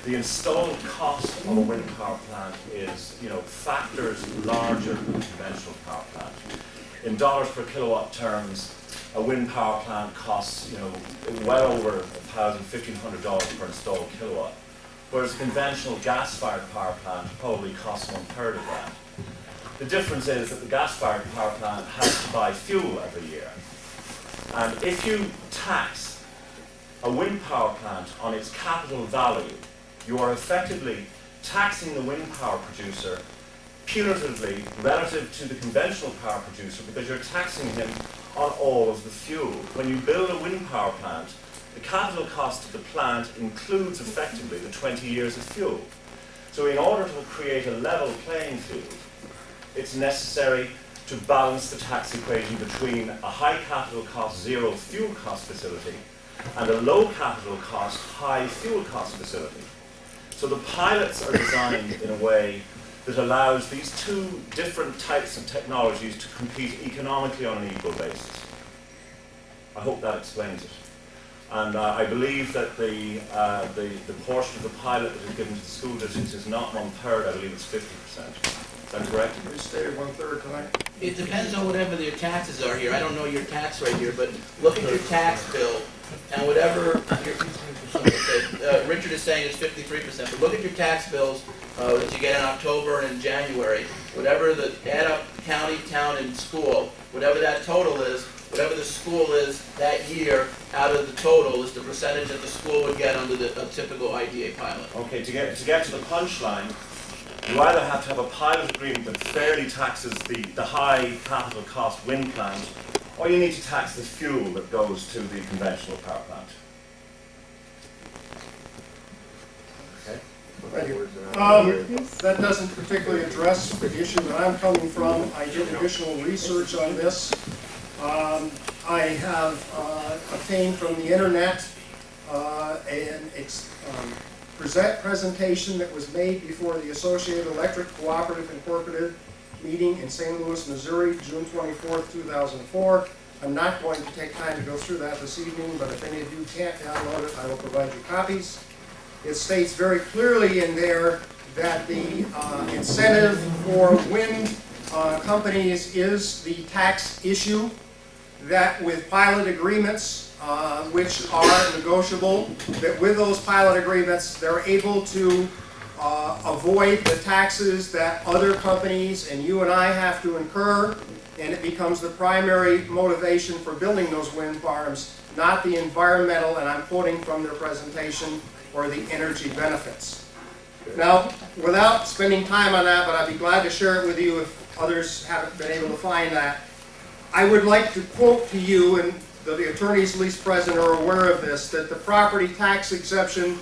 The installed cost of a wind power plant is, factors larger than a conventional power plant. In dollars per kilowatt terms, a wind power plant costs, well over $1,500 per installed kilowatt, whereas a conventional gas-fired power plant probably costs 1/3 of that. The difference is that the gas-fired power plant has to buy fuel every year. And if you tax a wind power plant on its capital value, you are effectively taxing the wind power producer punitively relative to the conventional power producer, because you're taxing him on all of the fuel. When you build a wind power plant, the capital cost of the plant includes effectively the 20 years of fuel. So in order to create a level playing field, it's necessary to balance the tax equation between a high capital cost, zero fuel cost facility and a low capital cost, high fuel cost facility. So the pilots are designed in a way that allows these two different types of technologies to compete economically on an equal basis. I hope that explains it. And I believe that the portion of the pilot that is given to the school districts is not 1/3, I believe it's 50%. Is that correct? We stated 1/3 tonight. It depends on whatever their taxes are here. I don't know your tax rate here, but look at your tax bill and whatever Richard is saying is 53%, but look at your tax bills that you get in October and in January. Whatever the add up county, town, and school, whatever that total is, whatever the school is that year out of the total is the percentage that the school would get under a typical IDA pilot. Okay, to get to the punchline, you either have to have a pilot agreement that fairly taxes the high capital cost wind plant, or you need to tax the fuel that goes to the conventional power plant. Okay? Thank you. That doesn't particularly address the issue that I'm coming from. I did additional research on this. I have obtained from the internet an presentation that was made before the Associated Electric Cooperative Incorporated meeting in St. Louis, Missouri, June 24th, 2004. I'm not going to take time to go through that this evening, but if any of you can't download it, I will provide you copies. It states very clearly in there that the incentive for wind companies is the tax issue, that with pilot agreements, which are negotiable, that with those pilot agreements, they're able to avoid the taxes that other companies and you and I have to incur, and it becomes the primary motivation for building those wind farms, not the environmental, and I'm quoting from their presentation, or the energy benefits. Now, without spending time on that, but I'd be glad to share it with you if others haven't been able to find that, I would like to quote to you, and the attorneys at least present are aware of this, that the property tax exemption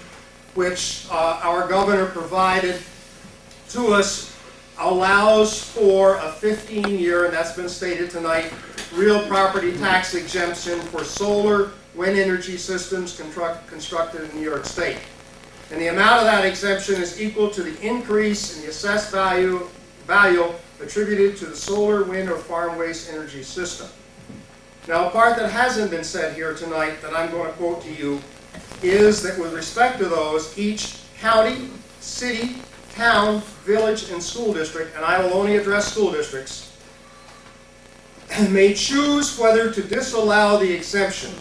which our governor provided to us allows for a 15-year, and that's been stated tonight, real property tax exemption for solar wind energy systems constructed in New York State. And the amount of that exemption is equal to the increase in the assessed value attributed to the solar, wind, or farm waste energy system. Now, a part that hasn't been said here tonight that I'm going to quote to you is that with respect to those, each county, city, town, village, and school district, and I will only address school districts, may choose whether to disallow the exemption.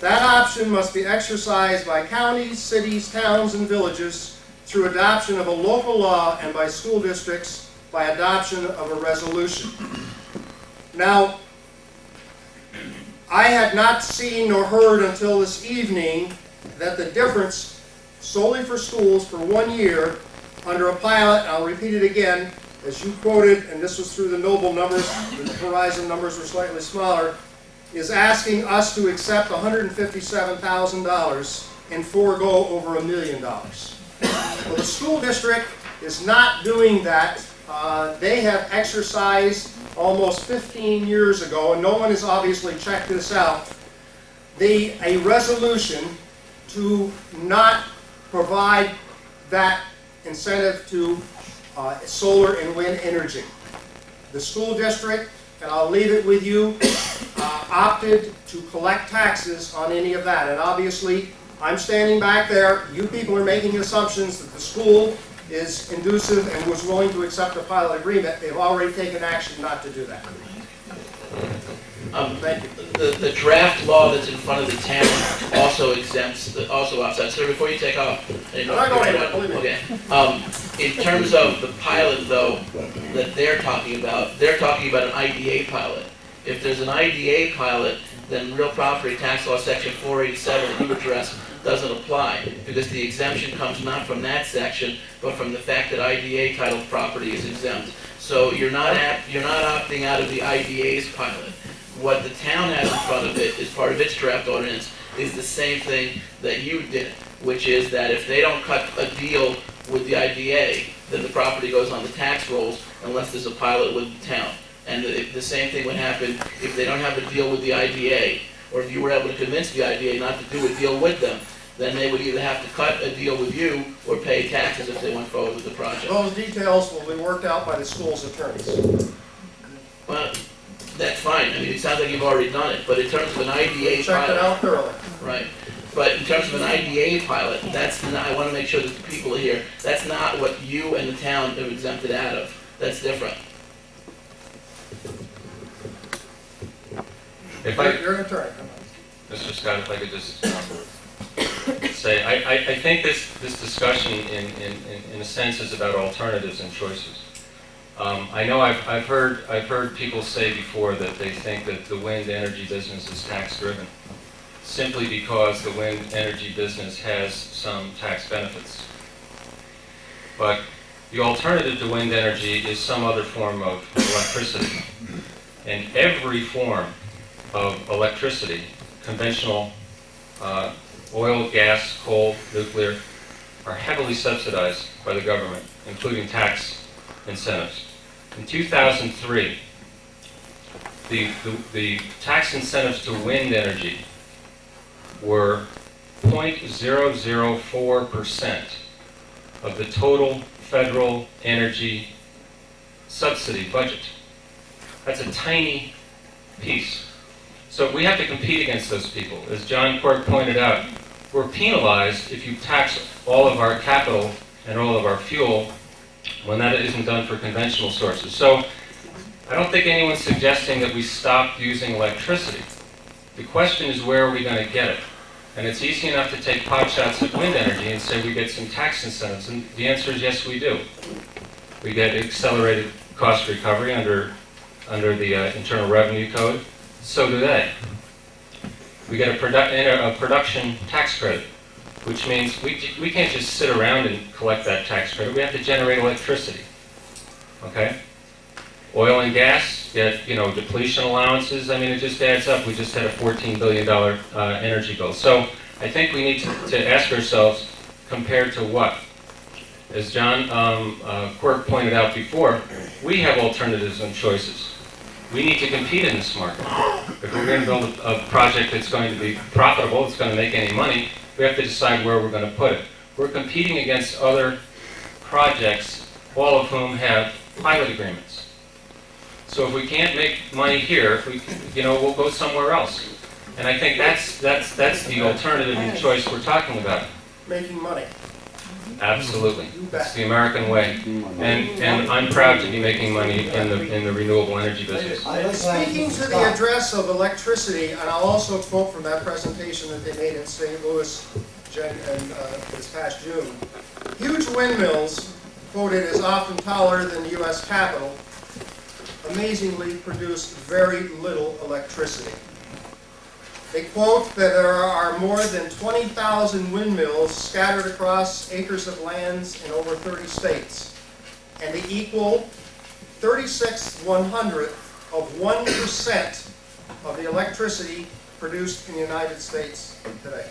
That option must be exercised by counties, cities, towns, and villages through adoption of a local law and by school districts by adoption of a resolution. Now, I had not seen nor heard until this evening that the difference solely for schools for 1 year under a pilot, and I'll repeat it again, as you quoted, and this was through the Noble numbers, the Horizon numbers were slightly smaller, is asking us to accept $157,000 and forego over $1 million. Well, the school district is not doing that. They have exercised almost 15 years ago, and no one has obviously checked this out, a resolution to not provide that incentive to solar and wind energy. The school district, and I'll leave it with you, opted to collect taxes on any of that. And obviously, I'm standing back there. You people are making assumptions that the school is inducive and was willing to accept a pilot agreement. They've already taken action not to do that. Thank you. The draft law that's in front of the town also exempts, also outside. Sir, before you take off, I'm not going anywhere, believe me. okay. In terms of the pilot, though, that they're talking about an IDA pilot. If there's an IDA pilot, then real property tax law section 487 that you addressed doesn't apply, because the exemption comes not from that section, but from the fact that IDA titled property is exempt. So you're not opting out of the IDA's pilot. What the town has in front of it, as part of its draft ordinance, is the same thing that you did, which is that if they don't cut a deal with the IDA, then the property goes on the tax rolls unless there's a pilot with the town. And the same thing would happen if they don't have a deal with the IDA, or if you were able to convince the IDA not to do a deal with them, then they would either have to cut a deal with you or pay taxes if they went forward with the project. Those details will be worked out by the school's attorneys. Well, that's fine. I mean, it sounds like you've already done it, but in terms of an IDA Checked it pilot, out thoroughly. right? But in terms of an IDA pilot, that's not, I want to make sure that the people are here, that's not what you and the town have exempted out of. That's different. If I, You're an attorney. Mr. Scott, if I could just say, I think this discussion in a sense is about alternatives and choices. I know I've heard people say before that they think that the wind energy business is tax driven, simply because the wind energy business has some tax benefits. But the alternative to wind energy is some other form of electricity. And every form of electricity, conventional oil, gas, coal, nuclear, are heavily subsidized by the government, including tax incentives. In 2003, the tax incentives to wind energy were 0.004% of the total federal energy subsidy budget. That's a tiny piece. So we have to compete against those people. As John Quirk pointed out, we're penalized if you tax all of our capital and all of our fuel when that isn't done for conventional sources. So I don't think anyone's suggesting that we stop using electricity. The question is, where are we going to get it? And it's easy enough to take pot shots at wind energy and say we get some tax incentives. And the answer is yes, we do. We get accelerated cost recovery under the Internal Revenue Code. So do they. We get a production tax credit, which means we can't just sit around and collect that tax credit. We have to generate electricity. Okay? Oil and gas get, depletion allowances. I mean, it just adds up. We just had a $14 billion energy bill. So I think we need to ask ourselves, compared to what? As John Quirk pointed out before, we have alternatives and choices. We need to compete in this market. If we're going to build a project that's going to be profitable, it's going to make any money, we have to decide where we're going to put it. We're competing against other projects, all of whom have pilot agreements. So if we can't make money here, we'll go somewhere else. And I think that's the alternative and choice we're talking about. Making money. Absolutely. It's the American way. And I'm proud to be making money in the renewable energy business. Speaking to the address of electricity, and I'll also quote from that presentation that they made in St. Louis this past June. Huge windmills, quoted as often taller than the U.S. Capitol, amazingly produce very little electricity. They quote that there are more than 20,000 windmills scattered across acres of lands in over 30 states, and they equal 36/100th of 1% of the electricity produced in the United States today.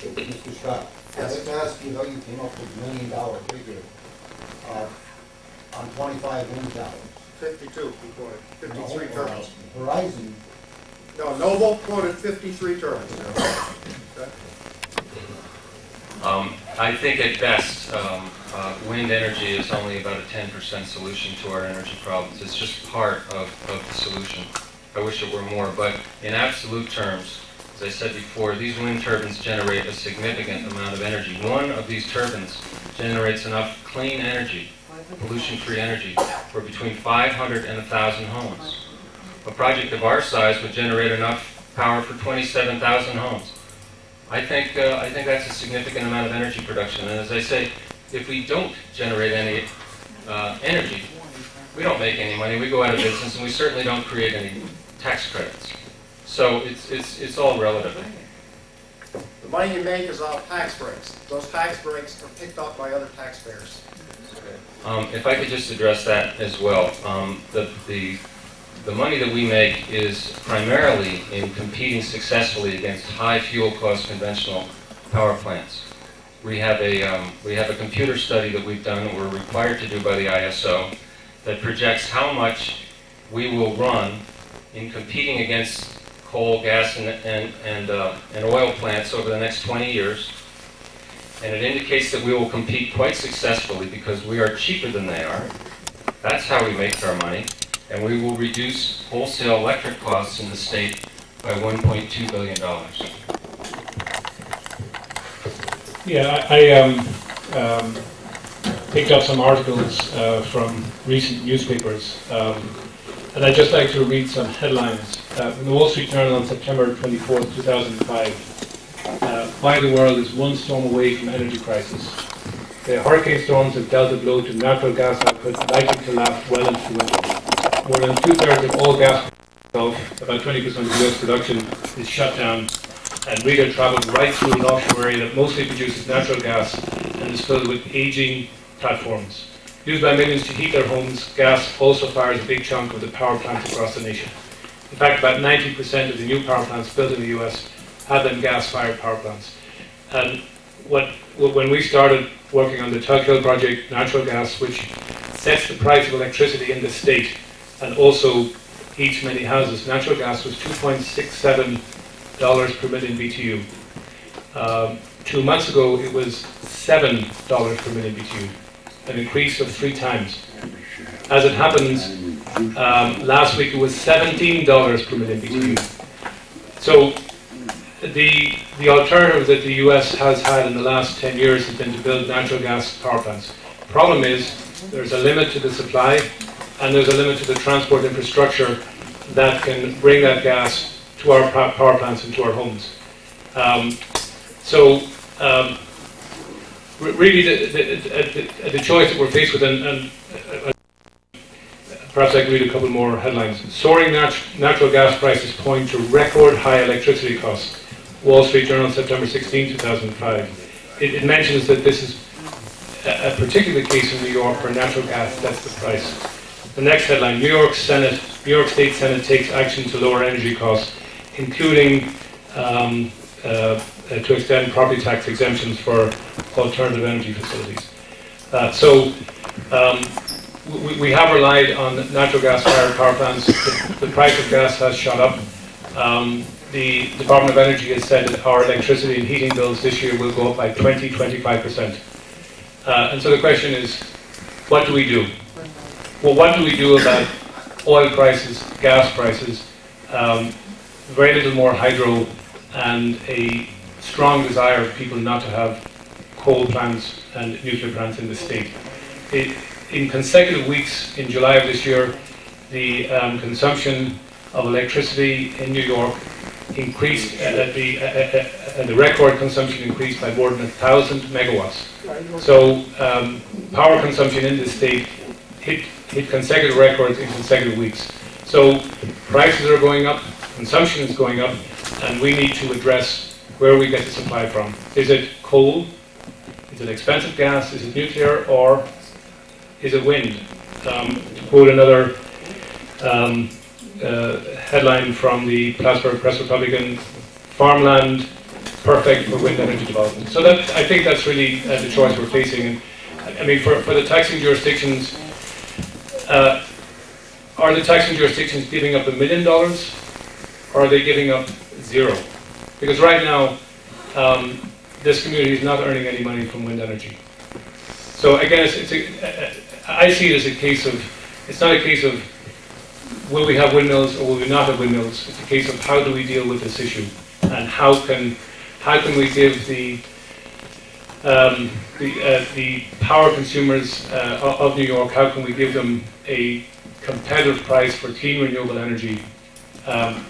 Mr. Scott, I'd like to ask you how you came up with $1 million figure on 25 wind towers. 52, he quoted, 53 turbines. Horizon. No, Noble quoted 53 turbines. Okay. I think at best, wind energy is only about a 10% solution to our energy problems. It's just part of the solution. I wish it were more, but in absolute terms, as I said before, these wind turbines generate a significant amount of energy. One of these turbines generates enough clean energy, pollution-free energy, for between 500 and 1,000 homes. A project of our size would generate enough power for 27,000 homes. I think that's a significant amount of energy production. And as I say, if we don't generate any energy, we don't make any money. We go out of business, and we certainly don't create any tax credits. So it's all relative. The money you make is off tax breaks. Those tax breaks are picked up by other taxpayers. If I could just address that as well. The money that we make is primarily in competing successfully against high fuel cost conventional power plants. We have a computer study that we've done, that we're required to do by the ISO, that projects how much we will run in competing against coal, gas, and oil plants over the next 20 years. And it indicates that we will compete quite successfully because we are cheaper than they are. That's how we make our money. and we will reduce wholesale electric costs in the state by $1.2 billion. Yeah, I picked up some articles from recent newspapers, and I'd just like to read some headlines. In the Wall Street Journal on September 24, 2005, why the world is one storm away from energy crisis. The hurricane storms have dealt a blow to natural gas output likely to last well into the winter. More than 2/3 of all gas, about 20% of US production, is shut down, and Rita travelled right through an offshore area that mostly produces natural gas and is filled with aging platforms. Used by millions to heat their homes, gas also fires a big chunk of the power plants across the nation. In fact, about 90% of the new power plants built in the US have been gas-fired power plants. And when we started working on the Tug Hill project, natural gas, which sets the price of electricity in the state and also heats many houses, natural gas was $2.67 per million BTU. 2 months ago, it was $7 per million BTU, an increase of 3 times. As it happens, last week it was $17 per million BTU. So the alternative that the US has had in the last 10 years has been to build natural gas power plants. The problem is there's a limit to the supply and there's a limit to the transport infrastructure that can bring that gas to our power plants and to our homes. Really the choice that we're faced with, and perhaps I can read a couple more headlines. Soaring natural gas prices point to record high electricity costs. Wall Street Journal, September 16, 2005. It mentions that this is a particular case in New York where natural gas sets the price. The next headline, New York State Senate takes action to lower energy costs, including to extend property tax exemptions for alternative energy facilities. We have relied on natural gas-fired power plants. The price of gas has shot up. The Department of Energy has said that our electricity and heating bills this year will go up by 20-25%. And so the question is, what do we do? Well, what do we do about oil prices, gas prices, very little more hydro, and a strong desire of people not to have coal plants and nuclear plants in the state? In consecutive weeks in July of this year, the consumption of electricity in New York increased, the record consumption increased by more than 1,000 megawatts. So power consumption in this state hit consecutive records in consecutive weeks. So prices are going up, consumption is going up, and we need to address where we get the supply from. Is it coal? Is it expensive gas? Is it nuclear? Or is it wind? To quote another headline from the Plattsburgh Press Republican, farmland perfect for wind energy development. So that, I think that's really the choice we're facing. And I mean, for the taxing jurisdictions, are the taxing jurisdictions giving up $1 million, or are they giving up zero? Because right now, this community is not earning any money from wind energy. So again, I see it as a case of, it's not a case of will we have windmills or will we not have windmills. It's a case of how do we deal with this issue, and how can we give the power consumers of New York, how can we give them a competitive price for clean renewable energy,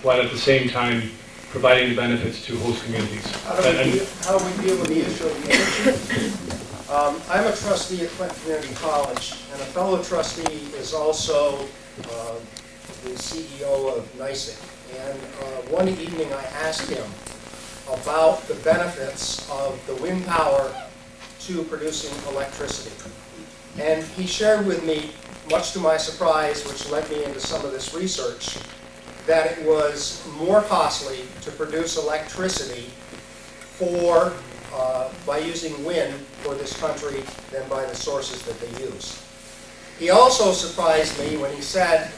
while at the same time providing the benefits to host communities. How do we deal with the issue of the energy? I'm a trustee at Clinton Community College, and a fellow trustee is also the CEO of NYSEG. And one evening I asked him about the benefits of the wind power to producing electricity. And he shared with me, much to my surprise, which led me into some of this research, that it was more costly to produce electricity by using wind for this country than by the sources that they use. He also surprised me when he said,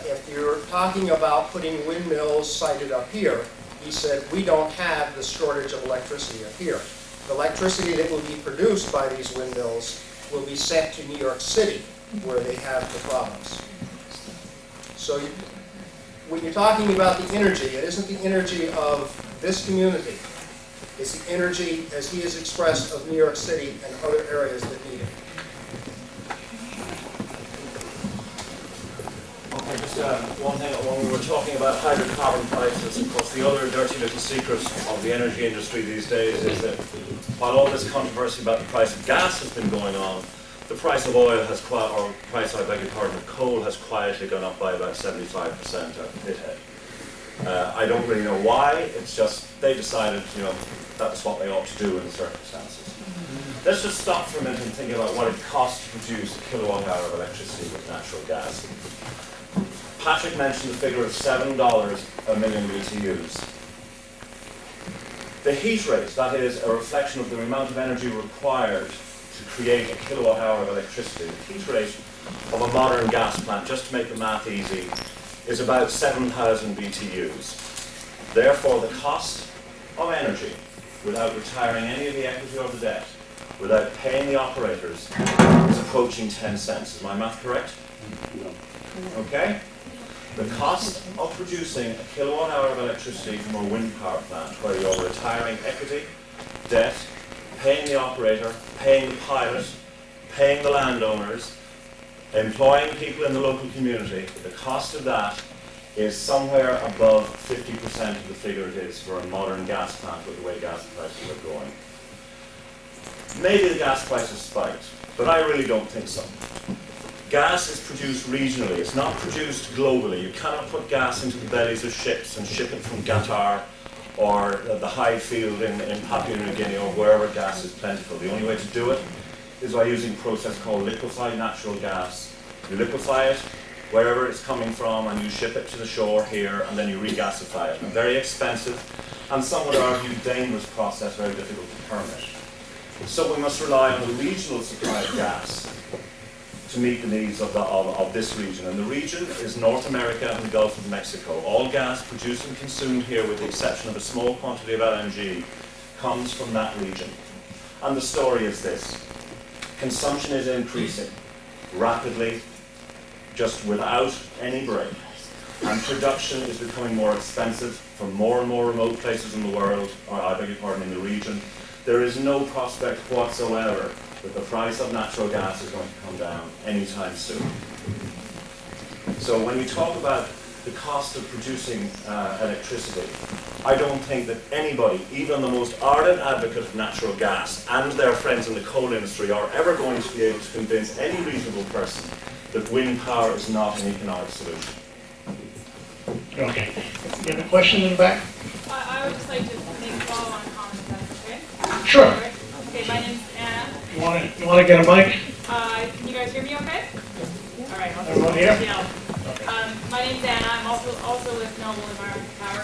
if you're talking about putting windmills sited up here, he said, we don't have the shortage of electricity up here. The electricity that will be produced by these windmills will be sent to New York City, where they have the problems. So when you're talking about the energy, it isn't the energy of this community. It's the energy, as he has expressed, of New York City and other areas that need it. Okay, just one thing, when we were talking about hydrocarbon prices, of course, the other dirty little secret of the energy industry these days is that while all this controversy about the price of gas has been going on, the price of oil has, I beg your pardon, of coal has quietly gone up by about 75% at the pithead. I don't really know why, it's just they decided, you know, that's what they ought to do in the circumstances. Let's just stop for a minute and think about what it costs to produce a kilowatt hour of electricity with natural gas. Patrick mentioned the figure of $7 a million BTUs. The heat rate, that is a reflection of the amount of energy required to create a kilowatt hour of electricity, the heat rate of a modern gas plant, just to make the math easy, is about 7,000 BTUs. Therefore, the cost of energy, without retiring any of the equity or the debt, without paying the operators, is approaching 10 cents. Is my math correct? Okay? The cost of producing a kilowatt hour of electricity from a wind power plant, where you're retiring equity, debt, paying the operator, paying the pilot, paying the landowners, employing people in the local community, the cost of that is somewhere above 50% of the figure it is for a modern gas plant with the way gas prices are going. Maybe the gas prices spiked, but I really don't think so. Gas is produced regionally, it's not produced globally. You cannot put gas into the bellies of ships and ship it from Qatar or the High Field in Papua New Guinea or wherever gas is plentiful. The only way to do it is by using a process called liquefied natural gas. You liquefy it wherever it's coming from and you ship it to the shore here and then you regasify it. A very expensive and some would argue dangerous process, very difficult to permit. So we must rely on a regional supply of gas to meet the needs of this region. And the region is North America and the Gulf of Mexico. All gas produced and consumed here, with the exception of a small quantity of LNG, comes from that region. And the story is this. Consumption is increasing rapidly, just without any break. And production is becoming more expensive from more and more remote places in the world, or I beg your pardon, in the region. There is no prospect whatsoever that the price of natural gas is going to come down anytime soon. So when you talk about the cost of producing electricity, I don't think that anybody, even the most ardent advocate of natural gas and their friends in the coal industry, are ever going to be able to convince any reasonable person that wind power is not an economic solution. Okay. You have a question in the back? I would just like to make a follow-on comment, if that's okay? Sure. Okay, my name's Anna. You want to get a mic? Can you guys hear me okay? All right. Everyone here? Yeah. My name's Anna. I'm also with Noble Environmental Power.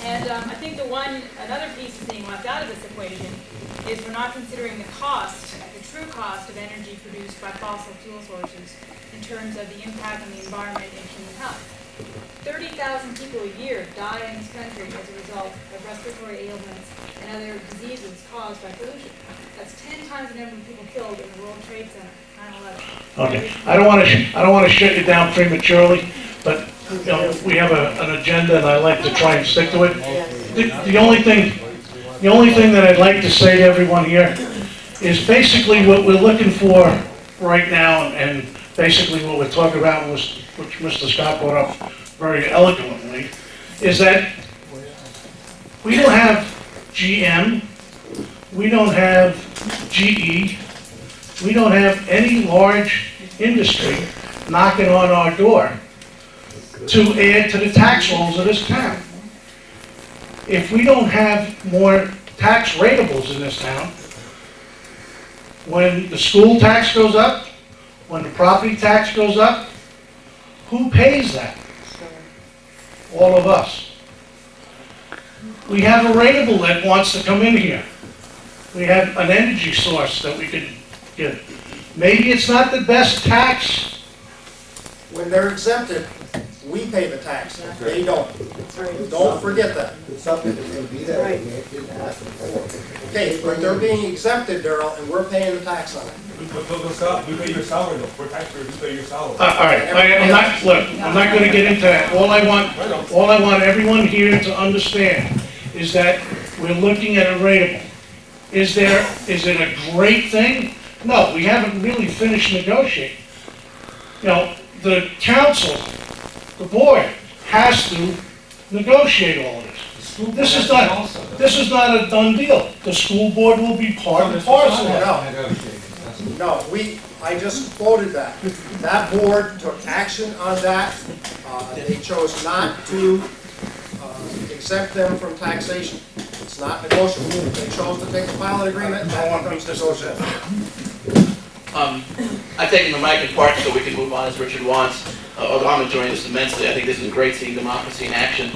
And I think another piece that's being left out of this equation is we're not considering the true cost of energy produced by fossil fuel sources in terms of the impact on the environment and human health. 30,000 people a year die in this country as a result of respiratory ailments and other diseases caused by pollution. That's 10 times the number of people killed in the World Trade Center, 9/11. Okay. I don't want to shut you down prematurely, but you know, we have an agenda, and I like to try and stick to it. The only thing that I'd like to say to everyone here is basically what we're looking for right now, and basically what we're talking about, which Mr. Scott brought up very eloquently, is that we don't have GM, we don't have GE, we don't have any large industry knocking on our door to add to the tax rolls of this town. If we don't have more tax rateables in this town, when the school tax goes up, when the property tax goes up, who pays that? All of us. We have a rateable that wants to come in here. We have an energy source that we could give. Maybe it's not the best tax. When they're exempted, we pay the tax. They don't. Don't forget that. It's something that's gonna be there, we didn't ask them for. Okay, but they're being exempted, Daryl, and we're paying the tax on it. We pay your salary though, we're taxpayers, we pay your salary. All right, I'm not, look, I'm not gonna get into that. All I want everyone here to understand is that we're looking at a rateable. Is it a great thing? No, we haven't really finished negotiating. You know, the council, the board, has to negotiate all of this. This is not a done deal. The school board will be part and parcel of it. No, I just quoted that. That board took action on that. They chose not to exempt them from taxation. It's not negotiable. They chose to take the pilot agreement, and that becomes negotiable. I've taken the mic in part so we can move on as Richard wants. Although I'm enjoying this immensely, I think this is great seeing democracy in action.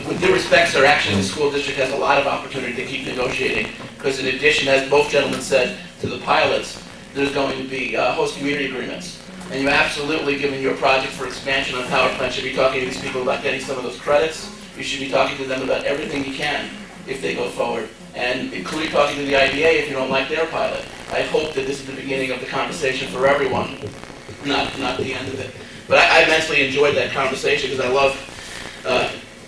With due respect, sir, actually the school district has a lot of opportunity to keep negotiating, because in addition, as both gentlemen said, to the pilots, there's going to be host community agreements. And you absolutely, given your project for expansion on power plants, should be talking to these people about getting some of those credits. You should be talking to them about everything you can if they go forward, and including talking to the IDA if you don't like their pilot. I hope that this is the beginning of the conversation for everyone, not the end of it. But I immensely enjoyed that conversation because I love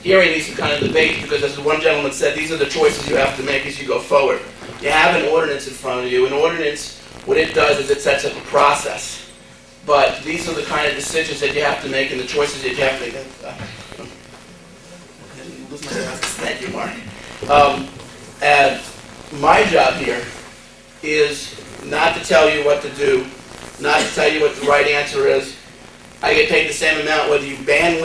hearing these kind of debates, because as the one gentleman said, these are the choices you have to make as you go forward. You have an ordinance in front of you. An ordinance, what it does is it sets up a process. But these are the kind of decisions that you have to make and the choices that you have to make. Thank you, Mark. And my job here is not to tell you what to do, not to tell you what the right answer is. I get paid the same amount whether you ban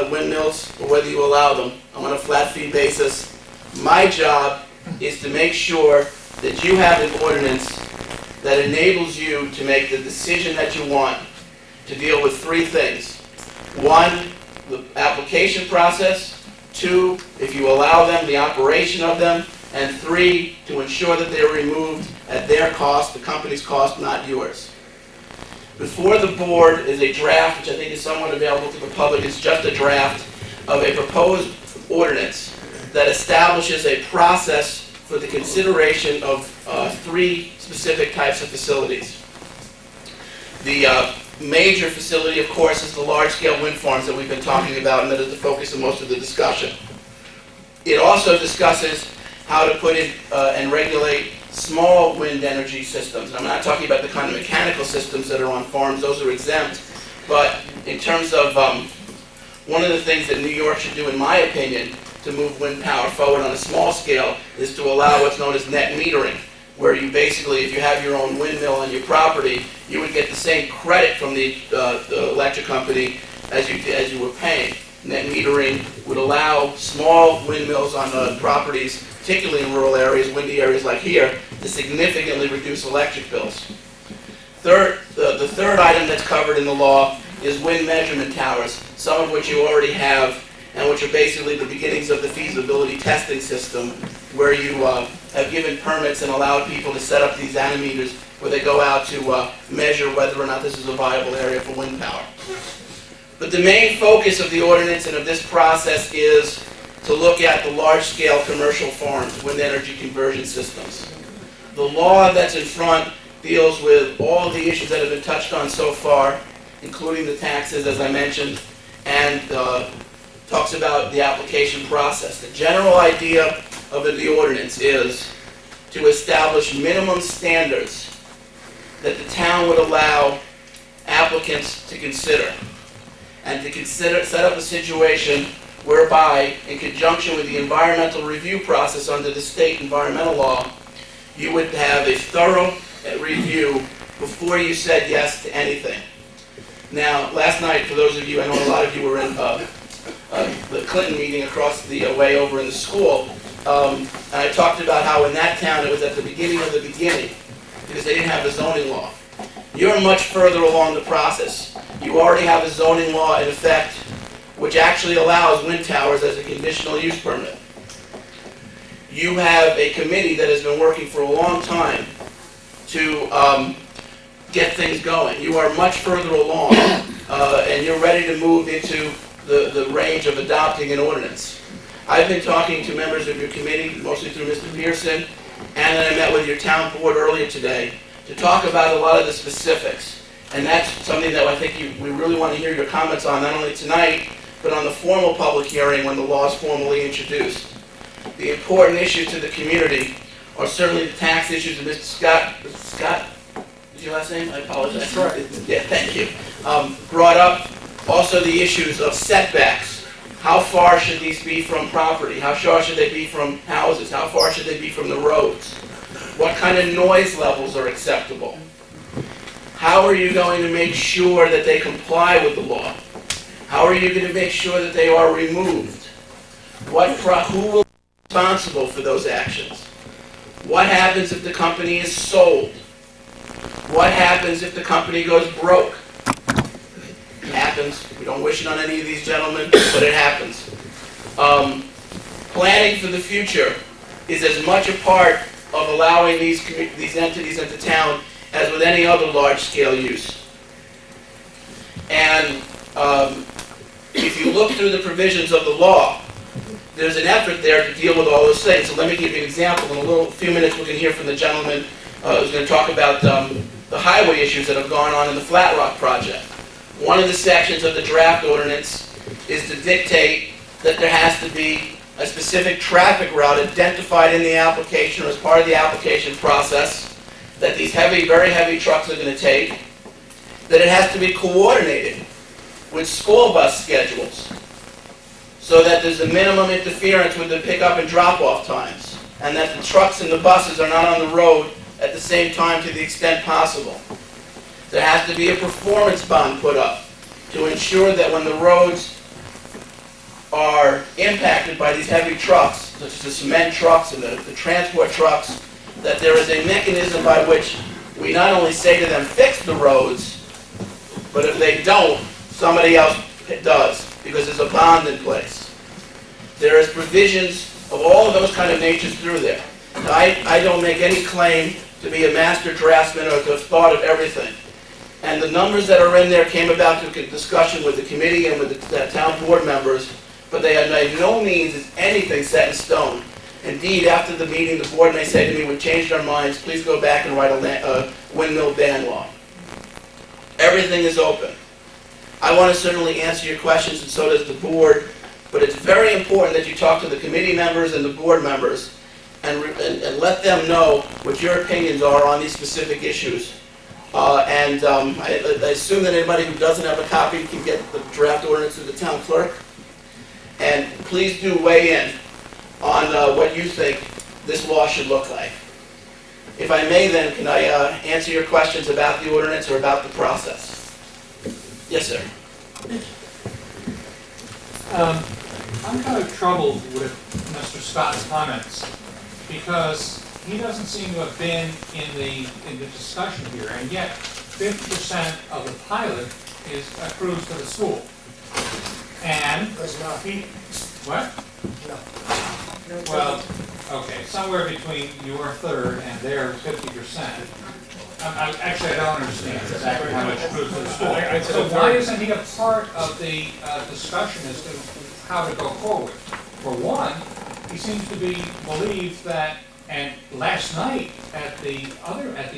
windmills or whether you allow them. I'm on a flat fee basis. My job is to make sure that you have an ordinance that enables you to make the decision that you want to deal with three things. One, the application process. Two, if you allow them, the operation of them. And three, to ensure that they're removed at their cost, the company's cost, not yours. Before the board is a draft, which I think is somewhat available to the public. It's just a draft of a proposed ordinance that establishes a process for the consideration of three specific types of facilities. The major facility, of course, is the large-scale wind farms that we've been talking about, and that is the focus of most of the discussion. It also discusses how to put in and regulate small wind energy systems. And I'm not talking about the kind of mechanical systems that are on farms, those are exempt. But in terms of one of the things that New York should do, in my opinion, to move wind power forward on a small scale is to allow what's known as net metering, where you basically, if you have your own windmill on your property, you would get the same credit from the electric company as you were paying. Net metering would allow small windmills on properties, particularly in rural areas, windy areas like here, to significantly reduce electric bills. The third item that's covered in the law is wind measurement towers, some of which you already have, and which are basically the beginnings of the feasibility testing system, where you have given permits and allowed people to set up these anemometers where they go out to measure whether or not this is a viable area for wind power. But the main focus of the ordinance and of this process is to look at the large-scale commercial farms, wind energy conversion systems. The law that's in front deals with all the issues that have been touched on so far, including the taxes, as I mentioned, and talks about the application process. The general idea of the ordinance is to establish minimum standards that the town would allow applicants to consider, and to set up a situation whereby, in conjunction with the environmental review process under the state environmental law, you would have a thorough review before you said yes to anything. Now, last night, for those of you, I know a lot of you were in the Clinton meeting across the way over in the school, and I talked about how in that town it was at the beginning of the beginning, because they didn't have the zoning law. You're much further along the process. You already have a zoning law in effect, which actually allows wind towers as a conditional use permit. You have a committee that has been working for a long time to get things going. You are much further along, and you're ready to move into the range of adopting an ordinance. I've been talking to members of your committee, mostly through Mr. Pearson, and then I met with your town board earlier today to talk about a lot of the specifics. And that's something that I think we really want to hear your comments on, not only tonight, but on the formal public hearing when the law is formally introduced. The important issues to the community are certainly the tax issues that Mr. Scott, is your last name? I apologize. That's right. Yeah, thank you. Brought up also the issues of setbacks. How far should these be from property? How far should they be from houses? How far should they be from the roads? What kind of noise levels are acceptable? How are you going to make sure that they comply with the law? How are you going to make sure that they are removed? Who will be responsible for those actions? What happens if the company is sold? What happens if the company goes broke? It happens. We don't wish it on any of these gentlemen, but it happens. Planning for the future is as much a part of allowing these entities into town as with any other large-scale use. And if you look through the provisions of the law, there's an effort there to deal with all those things. So let me give you an example. In a few minutes, we can hear from the gentleman who's going to talk about the highway issues that have gone on in the Flat Rock project. One of the sections of the draft ordinance is to dictate that there has to be a specific traffic route identified in the application or as part of the application process that these very heavy trucks are going to take, that it has to be coordinated with school bus schedules so that there's a minimum interference with the pickup and drop-off times, and that the trucks and the buses are not on the road at the same time to the extent possible. There has to be a performance bond put up to ensure that when the roads are impacted by these heavy trucks, such as the cement trucks and the transport trucks, that there is a mechanism by which we not only say to them, fix the roads, but if they don't, somebody else does, because there's a bond in place. There is provisions of all of those kind of natures through there. Now, I don't make any claim to be a master draftsman or to have thought of everything. And the numbers that are in there came about through discussion with the committee and with the town board members, but they had by no means is anything set in stone. Indeed, after the meeting, the board may say to me, we've changed our minds, please go back and write a windmill ban law. Everything is open. I want to certainly answer your questions, and so does the board, but it's very important that you talk to the committee members and the board members and let them know what your opinions are on these specific issues. I assume that anybody who doesn't have a copy can get the draft ordinance to the town clerk. And please do weigh in on what you think this law should look like. If I may then, can I answer your questions about the ordinance or about the process? Yes, sir. I'm kind of troubled with Mr. Scott's comments because he doesn't seem to have been in the discussion here, and yet 50% of the pilot accrues to the school. And Does not. what? No. Well, okay, somewhere between your third and their 50%. Actually, I don't understand exactly how much accrues to the school. So why isn't he a part of the discussion as to how to go forward? For one, he seems to believe that, and last night at the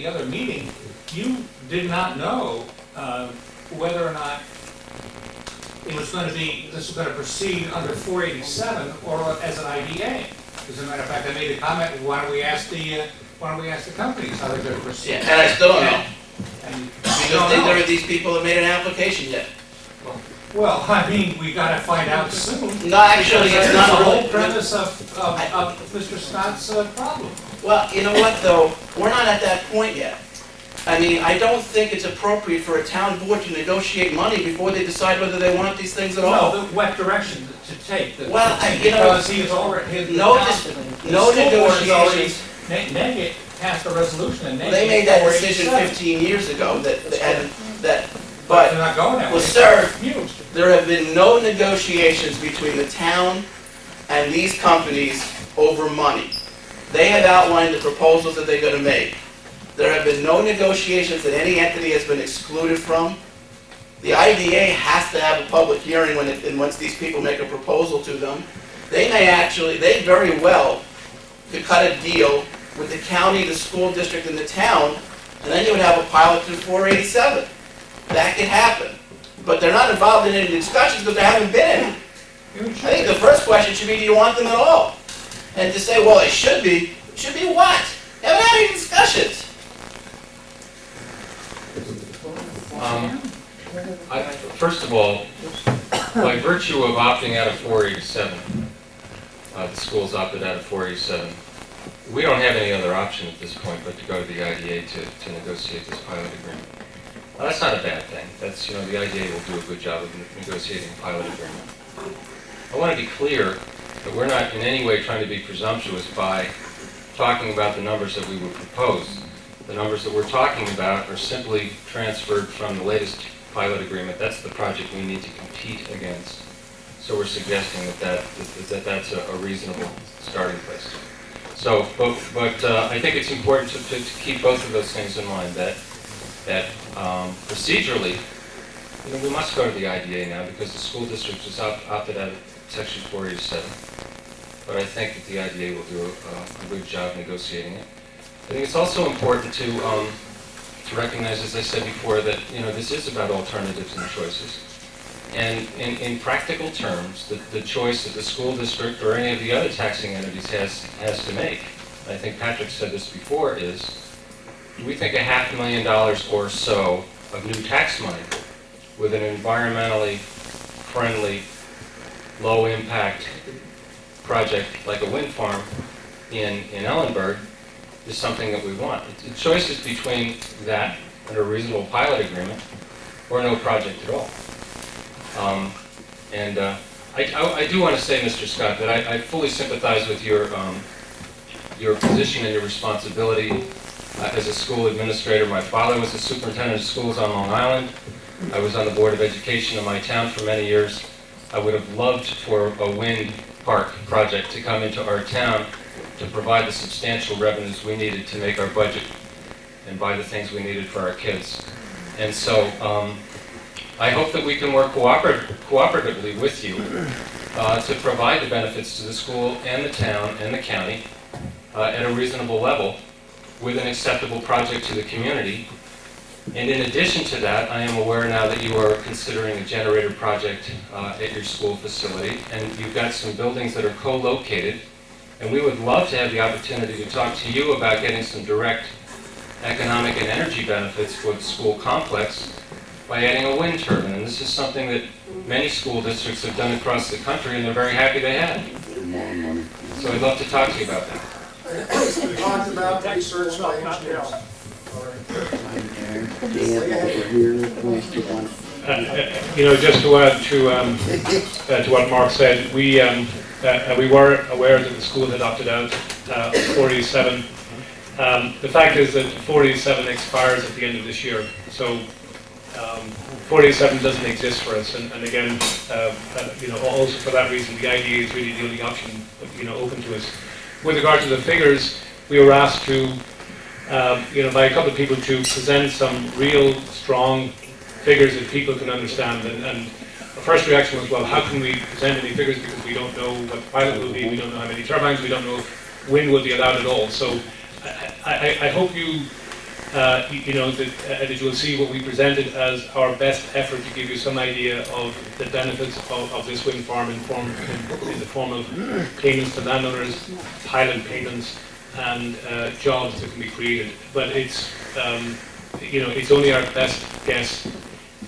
other meeting, you did not know whether or not this was going to proceed under 487 or as an IDA. As a matter of fact, I made a comment, why don't we ask the companies how they're going to proceed? Yeah, and I still don't know. And Because neither of these people have made an application yet. well, I mean, we got to find out soon. No, actually, it's not That's the really. whole premise of Mr. Scott's problem. Well, you know what, though? We're not at that point yet. I mean, I don't think it's appropriate for a town board to negotiate money before they decide whether they want these things at all. No, what direction to take. Well, Because he's already, no negotiations. negotiations. Neg passed a resolution and They made that decision 15 years ago But but, they're not going that way. well, sir, Used. there have been no negotiations between the town and these companies over money. They have outlined the proposals that they're going to make. There have been no negotiations that any entity has been excluded from. The IDA has to have a public hearing once these people make a proposal to them. They very well could cut a deal with the county, the school district, and the town, and then you would have a pilot through 487. That could happen. But they're not involved in any discussions because there haven't been any. I think the first question should be, do you want them at all? And to say, well, it should be what? Haven't had any discussions. First of all, by virtue of opting out of 487, the school's opted out of 487, we don't have any other option at this point but to go to the IDA to negotiate this pilot agreement. Now, that's not a bad thing. That's, the IDA will do a good job of negotiating a pilot agreement. I want to be clear that we're not in any way trying to be presumptuous by talking about the numbers that we would propose. The numbers that we're talking about are simply transferred from the latest pilot agreement. That's the project we need to compete against. So we're suggesting that's a reasonable starting place. So, but I think it's important to keep both of those things in mind, that procedurally, we must go to the IDA now because the school district has opted out of Section 487. But I think that the IDA will do a good job negotiating it. I think it's also important to recognize, as I said before, that this is about alternatives and choices. And in practical terms, the choice that the school district or any of the other taxing entities has to make, I think Patrick said this before, is do we think $500,000 or so of new tax money with an environmentally friendly, low-impact project like a wind farm in Ellenburg is something that we want. The choice is between that and a reasonable pilot agreement or no project at all. I do want to say, Mr. Scott, that I fully sympathize with your position and your responsibility as a school administrator. My father was the superintendent of schools on Long Island. I was on the Board of Education of my town for many years. I would have loved for a wind park project to come into our town to provide the substantial revenues we needed to make our budget and buy the things we needed for our kids. And so I hope that we can work cooperatively with you to provide the benefits to the school and the town and the county at a reasonable level with an acceptable project to the community. And in addition to that, I am aware now that you are considering a generator project at your school facility, and you've got some buildings that are co-located, and we would love to have the opportunity to talk to you about getting some direct economic and energy benefits for the school complex by adding a wind turbine. And this is something that many school districts have done across the country, and they're very happy they have. So I'd love to talk to you about that. We talked about research by engineers. Just to add to what Mark said, we were aware that the school had opted out of 487. The fact is that 487 expires at the end of this year, so 487 doesn't exist for us. And again, also for that reason, the IDA is really the only option open to us. With regard to the figures, we were asked to, by a couple of people to present some real strong figures that people can understand. And our first reaction was, well, how can we present any figures because we don't know what the pilot will be, we don't know how many turbines, we don't know if wind will be allowed at all. So I hope that you will see what we presented as our best effort to give you some idea of the benefits of this wind farm in the form of payments to landowners, pilot payments, and jobs that can be created. But it's only our best guess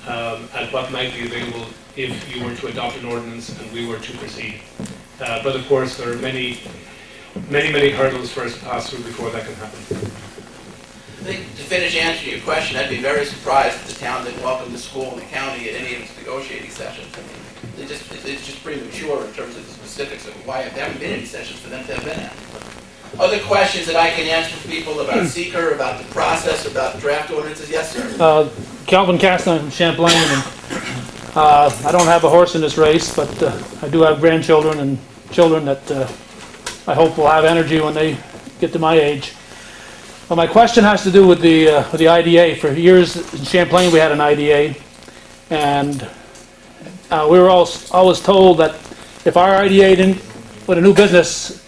at what might be available if you were to adopt an ordinance and we were to proceed. But of course, there are many hurdles for us to pass through before that can happen. I think to finish answering your question, I'd be very surprised if the town didn't welcome the school and the county at any of its negotiating sessions. I mean, it's just premature in terms of the specifics of why there haven't been any sessions for them to have been at. Other questions that I can answer for people about seeker, about the process, about draft ordinances? Yes, sir. Calvin Castine from Champlain. And, I don't have a horse in this race, but I do have grandchildren and children that I hope will have energy when they get to my age. Well, my question has to do with the IDA. For years in Champlain we had an IDA, and we were always told that if our IDA with a new business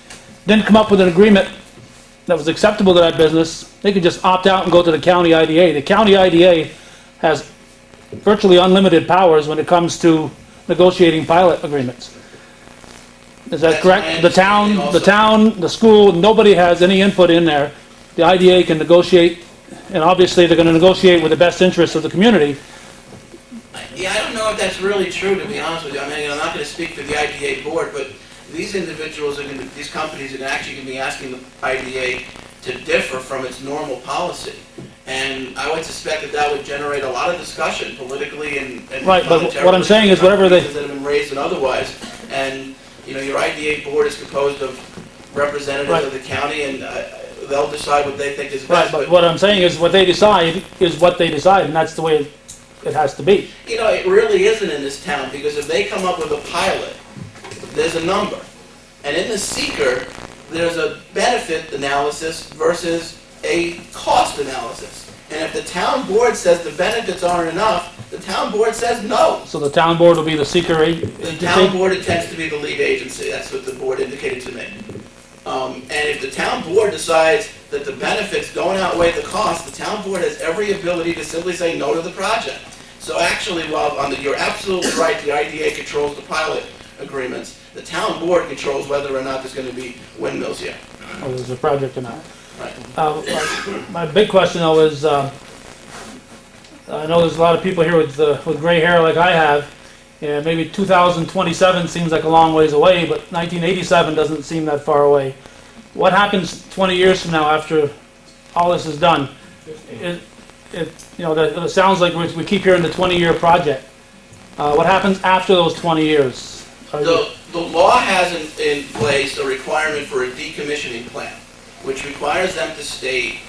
didn't come up with an agreement that was acceptable to that business, they could just opt out and go to the county IDA. The county IDA has virtually unlimited powers when it comes to negotiating pilot agreements. Is that That's correct? my understanding The town, the school, nobody has any input in there. The IDA can negotiate, and obviously they're gonna negotiate with the best interests of the community. Yeah, I don't know if that's really true, to be honest with you. I mean, I'm not gonna speak for the IDA board, but these individuals are gonna, these companies are actually gonna be asking the IDA to differ from its normal policy. And I would suspect that that would generate a lot of discussion politically and Right, but what I'm monetarily saying is for whatever they- reasons that have been raised and otherwise. And, you know, your IDA board is composed of representatives Right. of the county, and they'll decide what they think is Right, best. but what I'm saying is what they decide is what they decide, and that's the way it has to be. You know, it really isn't in this town, because if they come up with a pilot, there's a number. And in the seeker, there's a benefit analysis versus a cost analysis. And if the town board says the benefits aren't enough, the town board says no. So the town board will be the seeker The agency? town board intends to be the lead agency, that's what the board indicated to me. And if the town board decides that the benefits don't outweigh the cost, the town board has every ability to simply say no to the project. So actually, while you're absolutely right, the IDA controls the pilot agreements, the town board controls whether or not there's gonna be windmills here. Or there's a project or not? Right. My big question though is, I know there's a lot of people here with gray hair like I have, and maybe 2027 seems like a long ways away, but 1987 doesn't seem that far away. What happens 20 years from now after all this is done? You know, it sounds like we keep hearing the 20-year project. What happens after those 20 years? The law has in place a requirement for a decommissioning plan, which requires them to state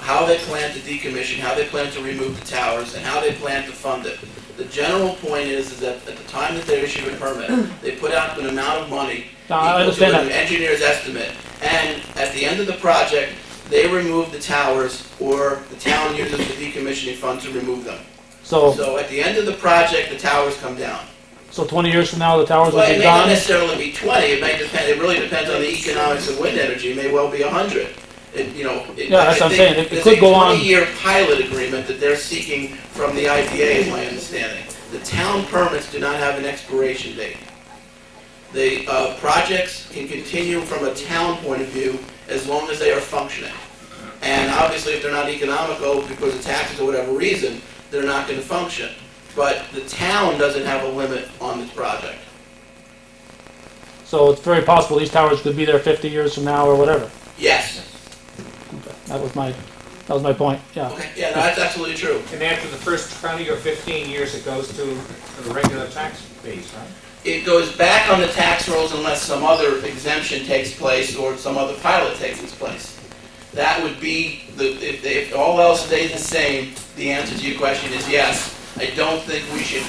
how they plan to decommission, how they plan to remove the towers, and how they plan to fund it. The general point is that at the time that they issue a permit, they put out an amount of money No, I equal to understand an that. engineer's estimate, and at the end of the project, they remove the towers, or the town uses the decommissioning fund to remove them. So So at the end of the project, the towers come down. 20 years from now, the towers will Well, it be may not gone? necessarily be 20, it may depend, it really depends on the economics of wind energy, it may well be 100. You know, Yeah, that's what I'm saying. It could go on. There's a 20-year pilot agreement that they're seeking from the IDA, is my understanding. The town permits do not have an expiration date. The projects can continue from a town point of view as long as they are functioning. And obviously, if they're not economical because of taxes or whatever reason, they're not going to function. But the town doesn't have a limit on this project. So it's very possible these towers could be there 50 years from now or whatever. Yes. Okay, that was my point, yeah. Okay, yeah, no, that's absolutely true. And after the first 20 or 15 years, it goes to the regular tax base, right? It goes back on the tax rolls unless some other exemption takes place or some other pilot takes its place. That would be, if all else stays the same, the answer to your question is yes. I don't think we should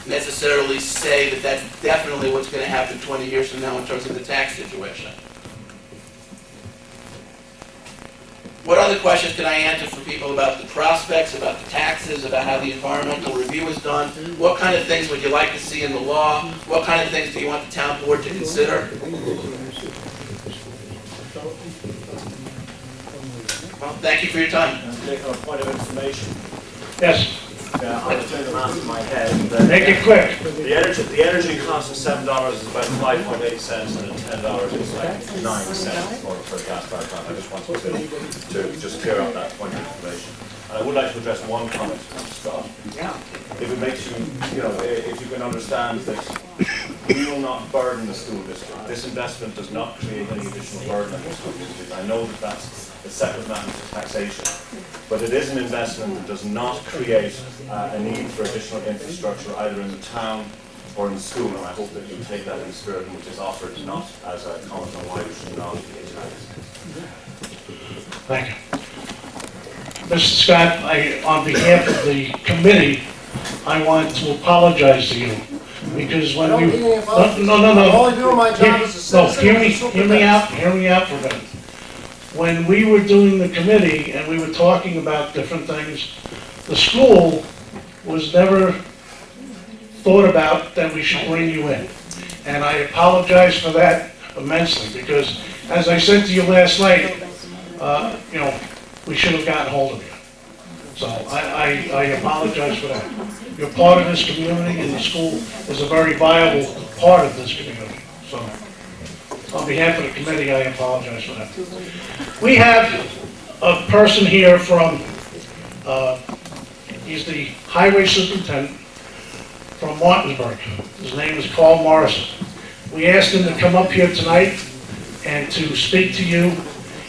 necessarily say that that's definitely what's going to happen 20 years from now in terms of the tax situation. What other questions can I answer for people about the prospects, about the taxes, about how the environmental review is done? What kind of things would you like to see in the law? What kind of things do you want the town board to consider? Well, thank you for your time. Nick, on a point of information, Yes, I'm doing the math in my head. make it quick. The energy cost of $7 is about 5.8 cents, and at $10 it's like 9 cents for a gas power plant. I just wanted to just clear up that point of information. And I would like to address one comment, Scott. If it makes you, if you can understand that we will not burden the school district. This investment does not create any additional burden on the school district. I know that that's a separate matter to taxation, but it is an investment that does not create a need for additional infrastructure either in the town or in the school, and I hope that you take that in the spirit which is offered, not as a comment on why we should not be Thank you. Mr. Scott, on behalf of the committee, I want to apologize to you, because when I don't we... need any apologies. No. I'm only doing my job as a citizen. Hear me out for a minute. When we were doing the committee and we were talking about different things, the school was never thought about that we should bring you in. And I apologize for that immensely, because as I said to you last night, you know, we should have gotten hold of you. So I apologize for that. You're part of this community, and the school is a very viable part of this community. So on behalf of the committee, I apologize for that. We have a person here from, he's the highway superintendent from Martinsburg. His name is Carl Morrison. We asked him to come up here tonight and to speak to you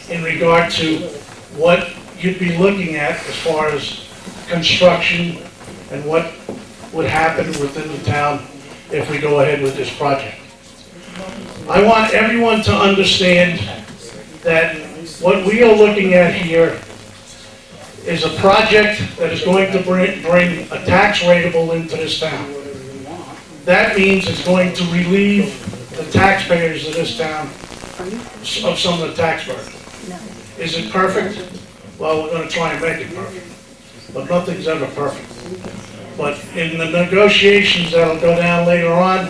in regard to what you'd be looking at as far as construction and what would happen within the town if we go ahead with this project. I want everyone to understand that what we are looking at here is a project that is going to bring a tax rateable into this town. That means it's going to relieve the taxpayers of this town of some of the tax burden. Is it perfect? Well, we're going to try and make it perfect. But nothing's ever perfect. But in the negotiations that'll go down later on,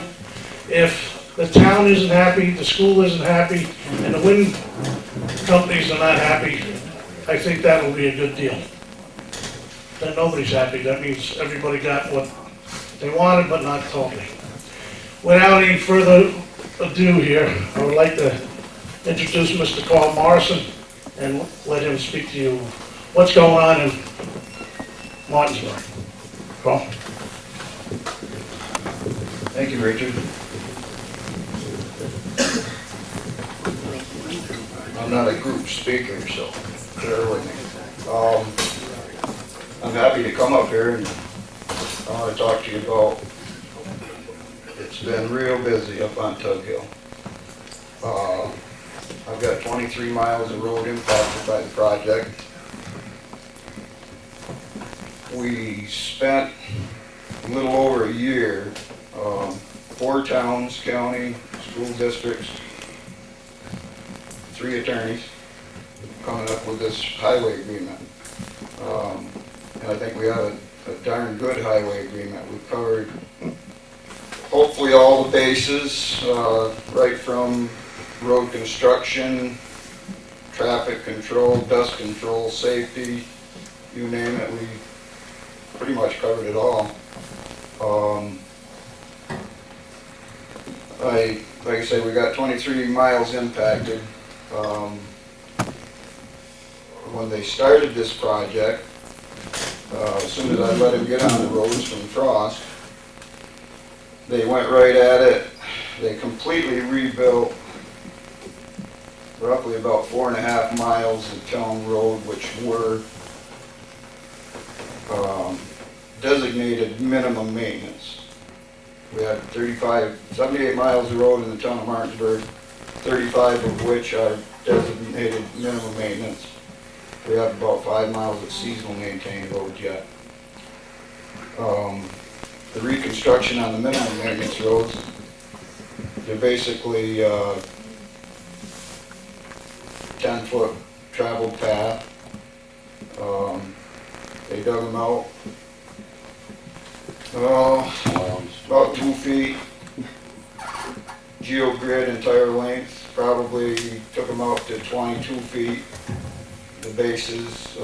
if the town isn't happy, the school isn't happy, and the wind companies are not happy, I think that'll be a good deal. Then nobody's happy. That means everybody got what they wanted, but not totally. Without any further ado here, I would like to introduce Mr. Carl Morrison and let him speak to you what's going on in Martinsburg. Carl? Thank you, Richard. I'm not a group speaker, so bear with me. I'm happy to come up here and I want to talk to you about, it's been real busy up on Tug Hill. I've got 23 miles of road impacted by the project. We spent a little over a year, 4 towns, county, school districts, 3 attorneys, coming up with this highway agreement. And I think we have a darn good highway agreement. We've covered hopefully all the bases, right from road construction, traffic control, dust control, safety, you name it, we pretty much covered it all. Like I say, we got 23 miles impacted. When they started this project, as soon as I let them get on the roads from Frost, they went right at it. They completely rebuilt roughly about 4.5 miles of town road, which were designated minimum maintenance. We had 78 miles of road in the town of Martinsburg, 35 of which are designated minimum maintenance. We have about 5 miles of seasonal maintained roads yet. The reconstruction on the minimum maintenance roads, they're basically 10-foot traveled path. They dug them out about 2 feet. Geogrid entire length, probably took them out to 22 feet. The bases,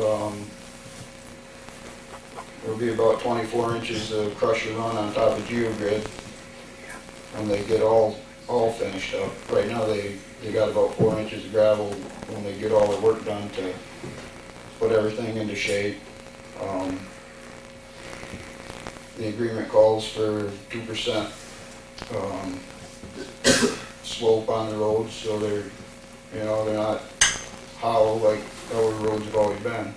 there'll be about 24 inches of crusher run on top of geogrid when they get all finished up. Right now they got about 4 inches of gravel when they get all the work done to put everything into shape. The agreement calls for 2% slope on the roads, so they're not hollow like our roads have always been.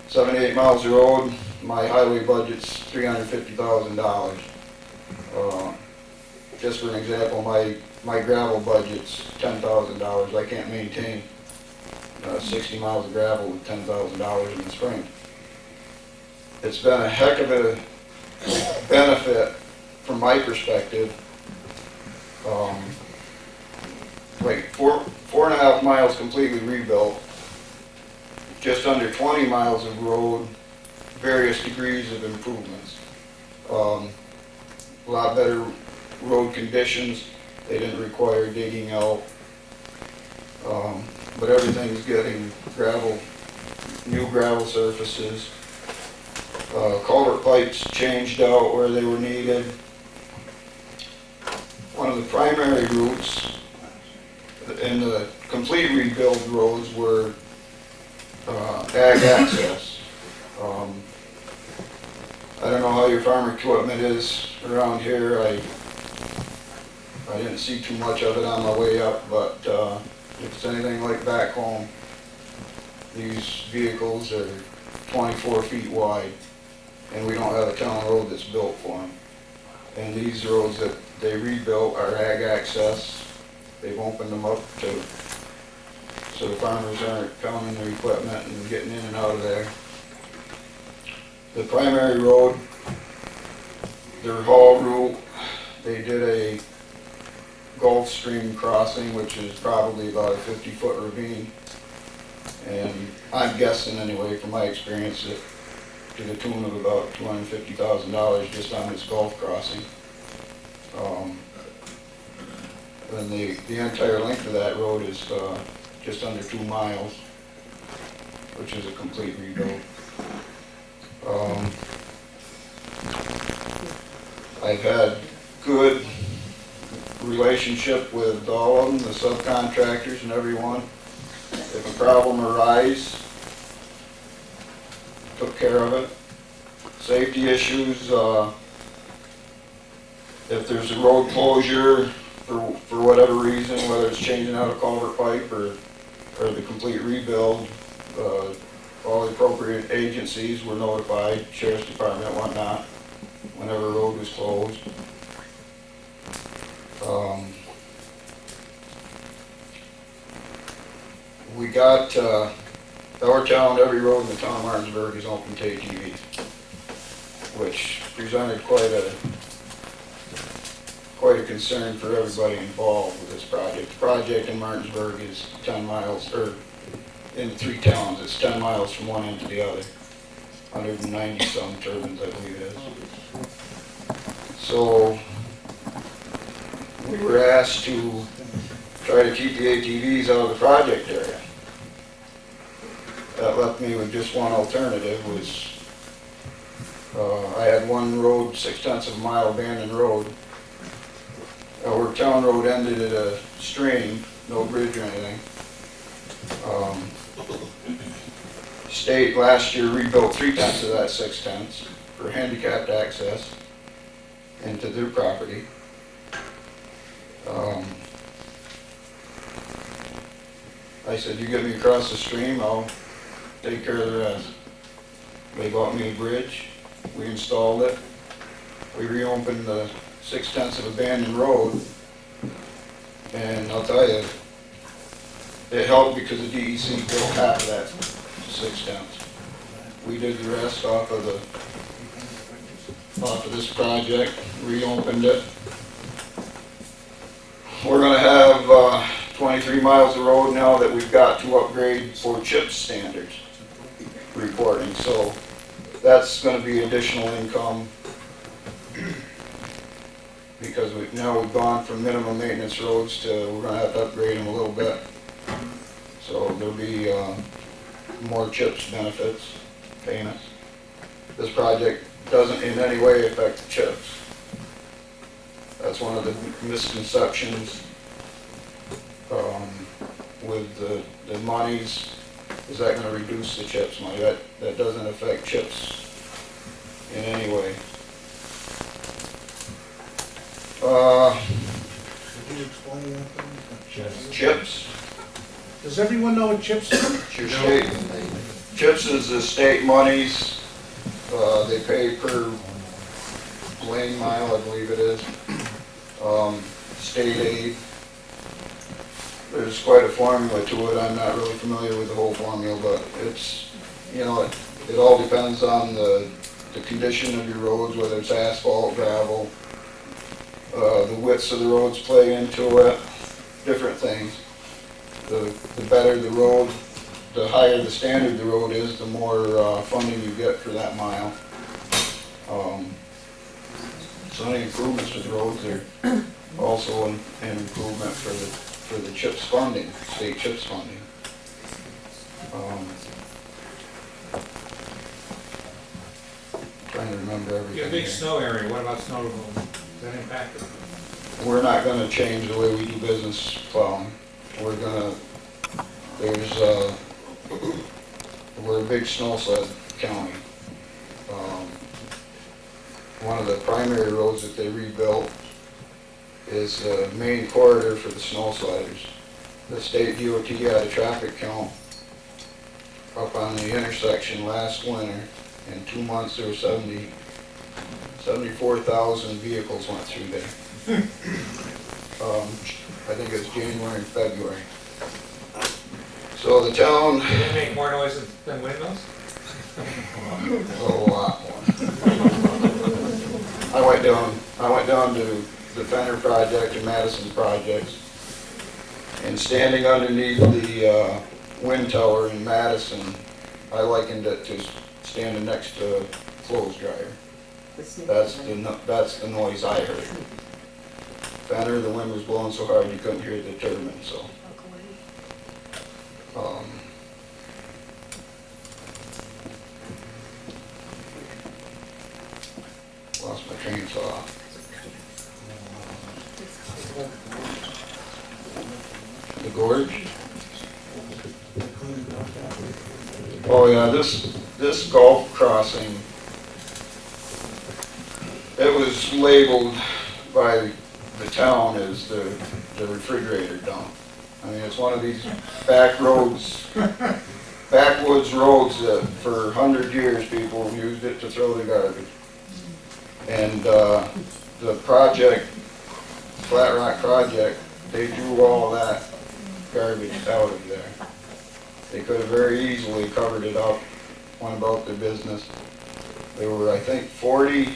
78 miles of road, my highway budget's $350,000. Just for an example, my gravel budget's $10,000. I can't maintain 60 miles of gravel with $10,000 in the spring. It's been a heck of a benefit from my perspective. Like 4.5 miles completely rebuilt, just under 20 miles of road, various degrees of improvements. A lot better road conditions. They didn't require digging out. but everything's getting gravel, new gravel surfaces. Culvert pipes changed out where they were needed. One of the primary routes in the complete rebuild roads were ag access. I don't know how your farm equipment is around here. I didn't see too much of it on my way up, but if it's anything like back home, these vehicles are 24 feet wide, and we don't have a town road that's built for them. And these roads that they rebuilt are ag access. They've opened them up so the farmers aren't pounding their equipment and getting in and out of there. The primary road, their haul route, they did a Gulf Stream crossing, which is probably about a 50-foot ravine. And I'm guessing anyway, from my experience, that to the tune of about $250,000 just on this Gulf crossing. And the entire length of that road is just under 2 miles, which is a complete rebuild. I've had good relationship with all of them, the subcontractors and everyone. If a problem arises, took care of it. Safety issues, if there's a road closure for whatever reason, whether it's changing out a culvert pipe or the complete rebuild, all the appropriate agencies were notified, Sheriff's Department, whatnot, whenever a road was closed. We got, our town, every road in the town of Martinsburg is open to ATVs, which presented quite a concern for everybody involved with this project. The project in Martinsburg is 10 miles, or in 3 towns, it's 10 miles from one end to the other. 190 some turbines, I believe it is. So we were asked to try to keep the ATVs out of the project area. That left me with just one alternative, was I had one road, 6/10 of a mile abandoned road. Our town road ended at a stream, no bridge or anything. State last year rebuilt 3/10 of that 6/10 for handicapped access into their property. I said, you get me across the stream, I'll take care of the rest. They bought me a bridge, we installed it, we reopened the 6/10 of abandoned road, and I'll tell you, it helped because the DEC built half of that 6/10. We did the rest off of this project, reopened it. We're gonna have 23 miles of road now that we've got to upgrade for CHIPS standards reporting, so that's gonna be additional income because we've gone from minimum maintenance roads to we're gonna have to upgrade them a little bit. So there'll be more CHIPS benefits, payments. This project doesn't in any way affect the CHIPS. That's one of the misconceptions with the monies. Is that going to reduce the CHIPS money? That doesn't affect CHIPS in any way. Could you explain that? CHIPS. Does everyone know what CHIPS is? It's your state. CHIPS is the state monies. They pay per lane mile, I believe it is. State aid. There's quite a formula to it. I'm not really familiar with the whole formula, but it's, you know, it all depends on the condition of your roads, whether it's asphalt, gravel, the widths of the roads play into it, different things. The better the road, the higher the standard the road is, the more funding you get for that mile. So any improvements to the roads are also an improvement for the CHIPS funding, state CHIPS funding. Trying to remember everything. You have a big here. snow area, what about snow removal? Does that impact it? We're not gonna change the way we do business plowing. We're gonna, we're a big snow sled county. One of the primary roads that they rebuilt is the main corridor for the snow sliders. The state DOT had a traffic count up on the intersection last winter. In 2 months, there were 74,000 vehicles went through there. I think it was January and February. So the town, Do they make more noise than windmills? a lot more. I went down to the Fenner project and Madison projects, and standing underneath the wind tower in Madison, I likened it to standing next to a clothes dryer. That's the noise I heard. Fenner, the wind was blowing so hard you couldn't hear the turbine, so. Lost my train of thought. The gorge? Oh yeah, this golf crossing, it was labeled by the town as the refrigerator dump. I mean, it's one of these back roads, backwoods roads that for 100 years people used it to throw the garbage. And the project, Flat Rock project, they drew all that garbage out of there. They could have very easily covered it up, went about their business. There were, I think, 40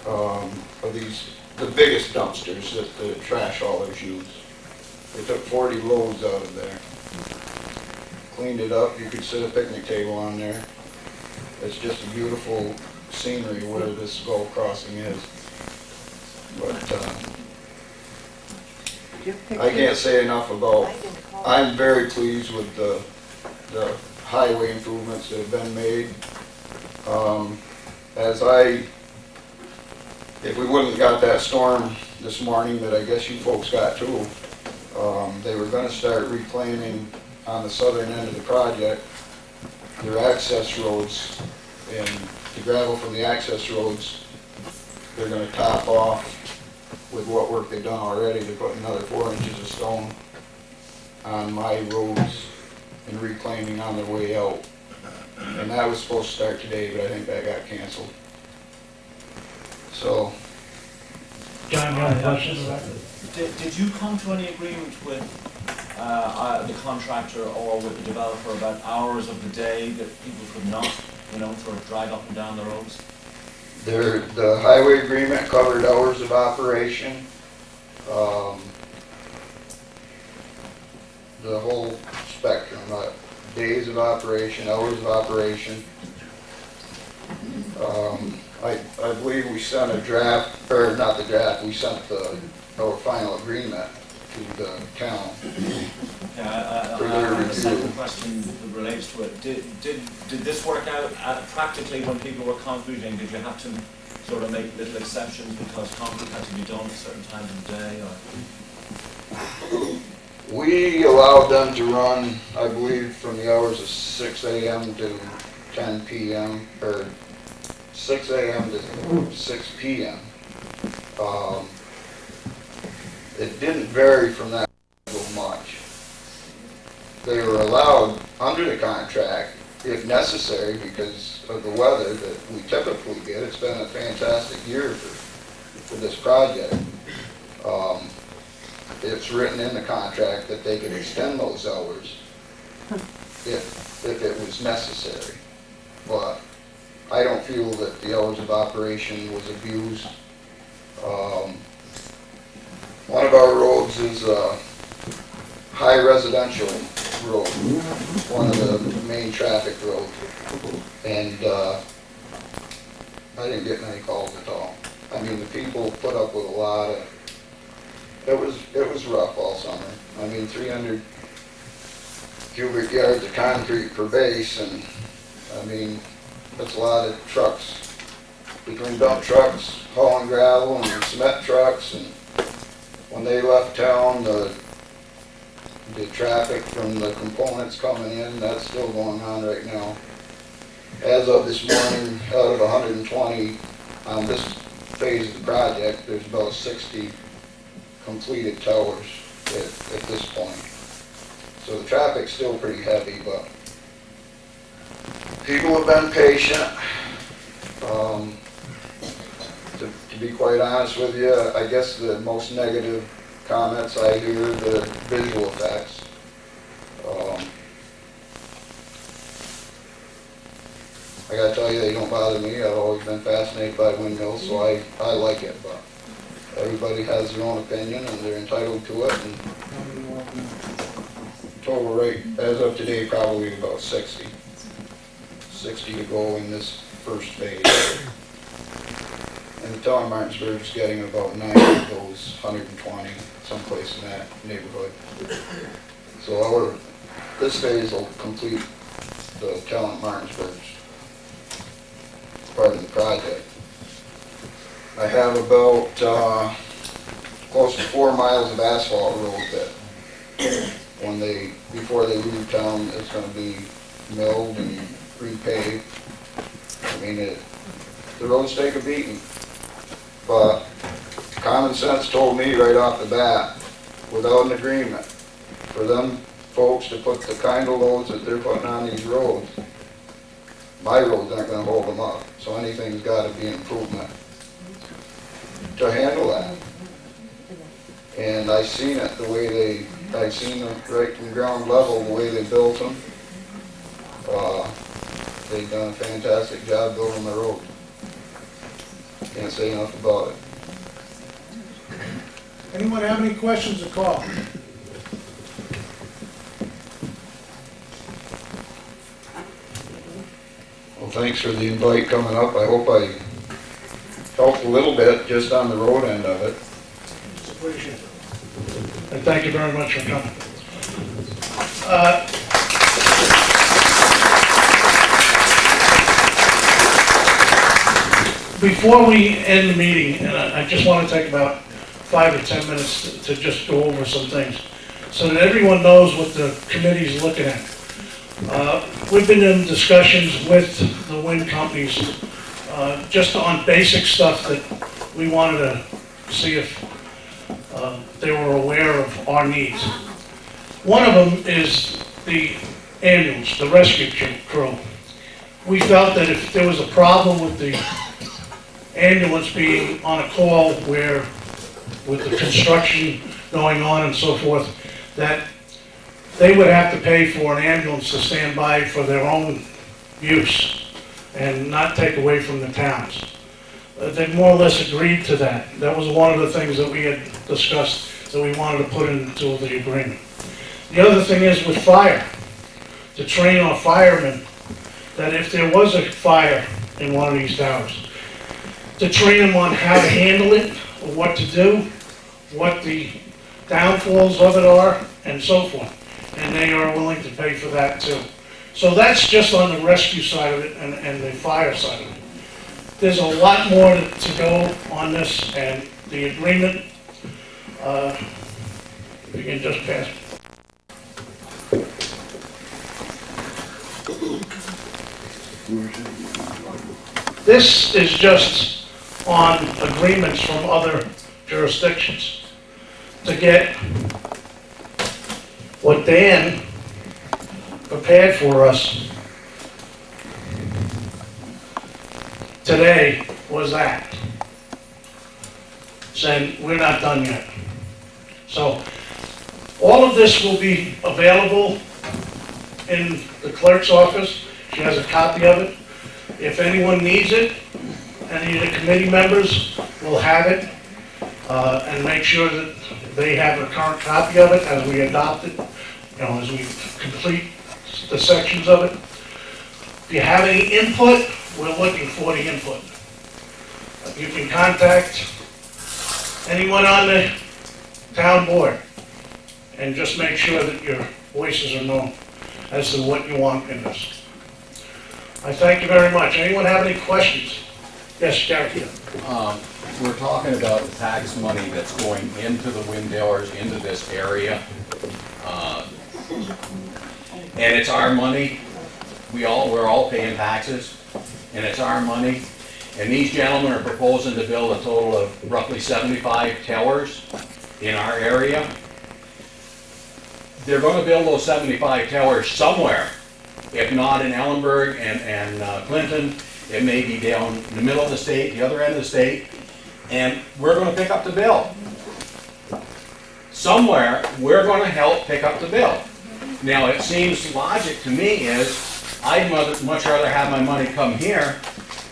of these, the biggest dumpsters that the trash haulers use. They took 40 loads out of there. Cleaned it up, you could sit a picnic table on there. It's just a beautiful scenery where this golf crossing is. But I can't say enough about, I'm very pleased with the highway improvements that have been made. If we wouldn't have got that storm this morning that I guess you folks got too, they were gonna start reclaiming on the southern end of the project, their access roads, and the gravel from the access roads, they're gonna top off with what work they've done already to put another 4 inches of stone on my roads and reclaiming on their way out. And that was supposed to start today, but I think that got canceled. So. John, you have a question about it? Did you come to any agreement with the contractor or with the developer about hours of the day that people could not, sort of drive up and down the roads? The highway agreement covered hours of operation, the whole spectrum, days of operation, hours of operation. I believe we sent a draft, or not the draft, we sent our final agreement to the town. The second question that relates to it, did this work out practically when people were concreting? Did you have to sort of make little exceptions because concrete had to be done at certain times of the day? Or? We allowed them to run, I believe, from the hours of 6 a.m. to 10 p.m. or 6 a.m. to 6 p.m. It didn't vary from that much. They were allowed under the contract, if necessary, because of the weather that we typically get. It's been a fantastic year for this project. It's written in the contract that they could extend those hours if it was necessary. But I don't feel that the hours of operation was abused. One of our roads is a high residential road, one of the main traffic roads, and I didn't get many calls at all. I mean, the people put up with a lot of, it was rough all summer. I mean, 300 cubic yards of concrete per base, and, I mean, that's a lot of trucks. Between dump trucks, hauling gravel, and cement trucks, and when they left town, the traffic from the components coming in, that's still going on right now. As of this morning, out of 120 on this phase of the project, there's about 60 completed towers at this point. So the traffic's still pretty heavy, but people have been patient. To be quite honest with you, I guess the most negative comments I hear are the visual effects. I gotta tell you, they don't bother me. I've always been fascinated by windmills, so I like it, but everybody has their own opinion and they're entitled to it. And total rate, as of today, probably about 60. 60 to go in this first phase. And the town of Martinsburg's getting about 90 of those 120, someplace in that neighborhood. So this phase will complete the town of Martinsburg's part of the project. I have about close to 4 miles of asphalt road that before they leave town, it's going to be milled and repaved. I mean, the roads take a beating, but common sense told me right off the bat, without an agreement, for them folks to put the kind of loads that they're putting on these roads, my roads aren't going to hold them up. So anything's got to be an improvement to handle that. And I seen it I seen them right from ground level, the way they built them. They've done a fantastic job building the road. Can't say enough about it. Anyone have any questions or call? Well, thanks for the invite coming up. I hope I helped a little bit just on the road end of it. It's appreciated. And thank you very much for coming. Before we end the meeting, and I just want to take about 5 or 10 minutes to just go over some things so that everyone knows what the committee's looking at. We've been in discussions with the wind companies just on basic stuff that we wanted to see if they were aware of our needs. One of them is the ambulance, the rescue crew. We felt that if there was a problem with the ambulance being on a call where, with the construction going on and so forth, that they would have to pay for an ambulance to stand by for their own use and not take away from the towns. They more or less agreed to that. That was one of the things that we had discussed that we wanted to put into the agreement. The other thing is with fire, to train our firemen that if there was a fire in one of these towers, to train them on how to handle it, what to do, what the downfalls of it are, and so forth. And they are willing to pay for that too. So that's just on the rescue side of it and the fire side of it. There's a lot more to go on this, and the agreement, we can just pass. This is just on agreements from other jurisdictions to get what Dan prepared for us today was that. Saying we're not done yet. So all of this will be available in the clerk's office. She has a copy of it. If anyone needs it, any of the committee members will have it and make sure that they have a current copy of it as we adopt it, as we complete the sections of it. If you have any input, we're looking for the input. You can contact anyone on the town board and just make sure that your voices are known. as to what you want in this. I thank you very much. Anyone have any questions? Yes, Gary. We're talking about the tax money that's going into the wind towers, into this area. And it's our money. We're all paying taxes, and it's our money. And these gentlemen are proposing to build a total of roughly 75 towers in our area. They're going to build those 75 towers somewhere. If not in Ellenburg and Clinton, it may be down in the middle of the state, the other end of the state, and we're going to pick up the bill. Somewhere, we're going to help pick up the bill. Now, it seems logic to me is, I'd much rather have my money come here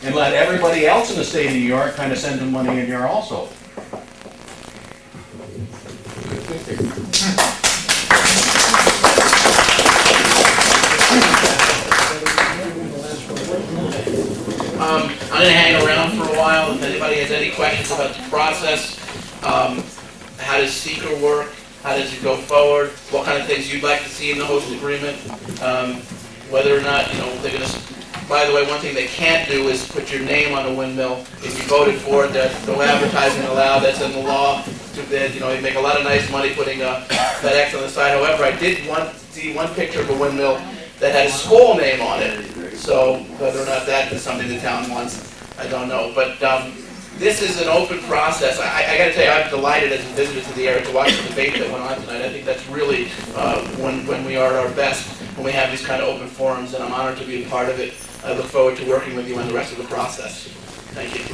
and let everybody else in the state of New York kind of send some money in here also. I'm going to hang around for a while. If anybody has any questions about the process, how does seeker work? How does it go forward? What kind of things you'd like to see in the host agreement? Whether or not, they're going to... By the way, one thing they can't do is put your name on a windmill. If you voted for it, there's no advertising allowed. That's in the law. Too bad, you make a lot of nice money putting that X on the side. However, I did see one picture of a windmill that had a school name on it. So whether or not that is something the town wants, I don't know. But this is an open process. I got to tell you, I'm delighted as a visitor to the area to watch the debate that went on tonight. I think that's really when we are at our best, when we have these kind of open forums, and I'm honored to be a part of it. I look forward to working with you on the rest of the process. Thank you.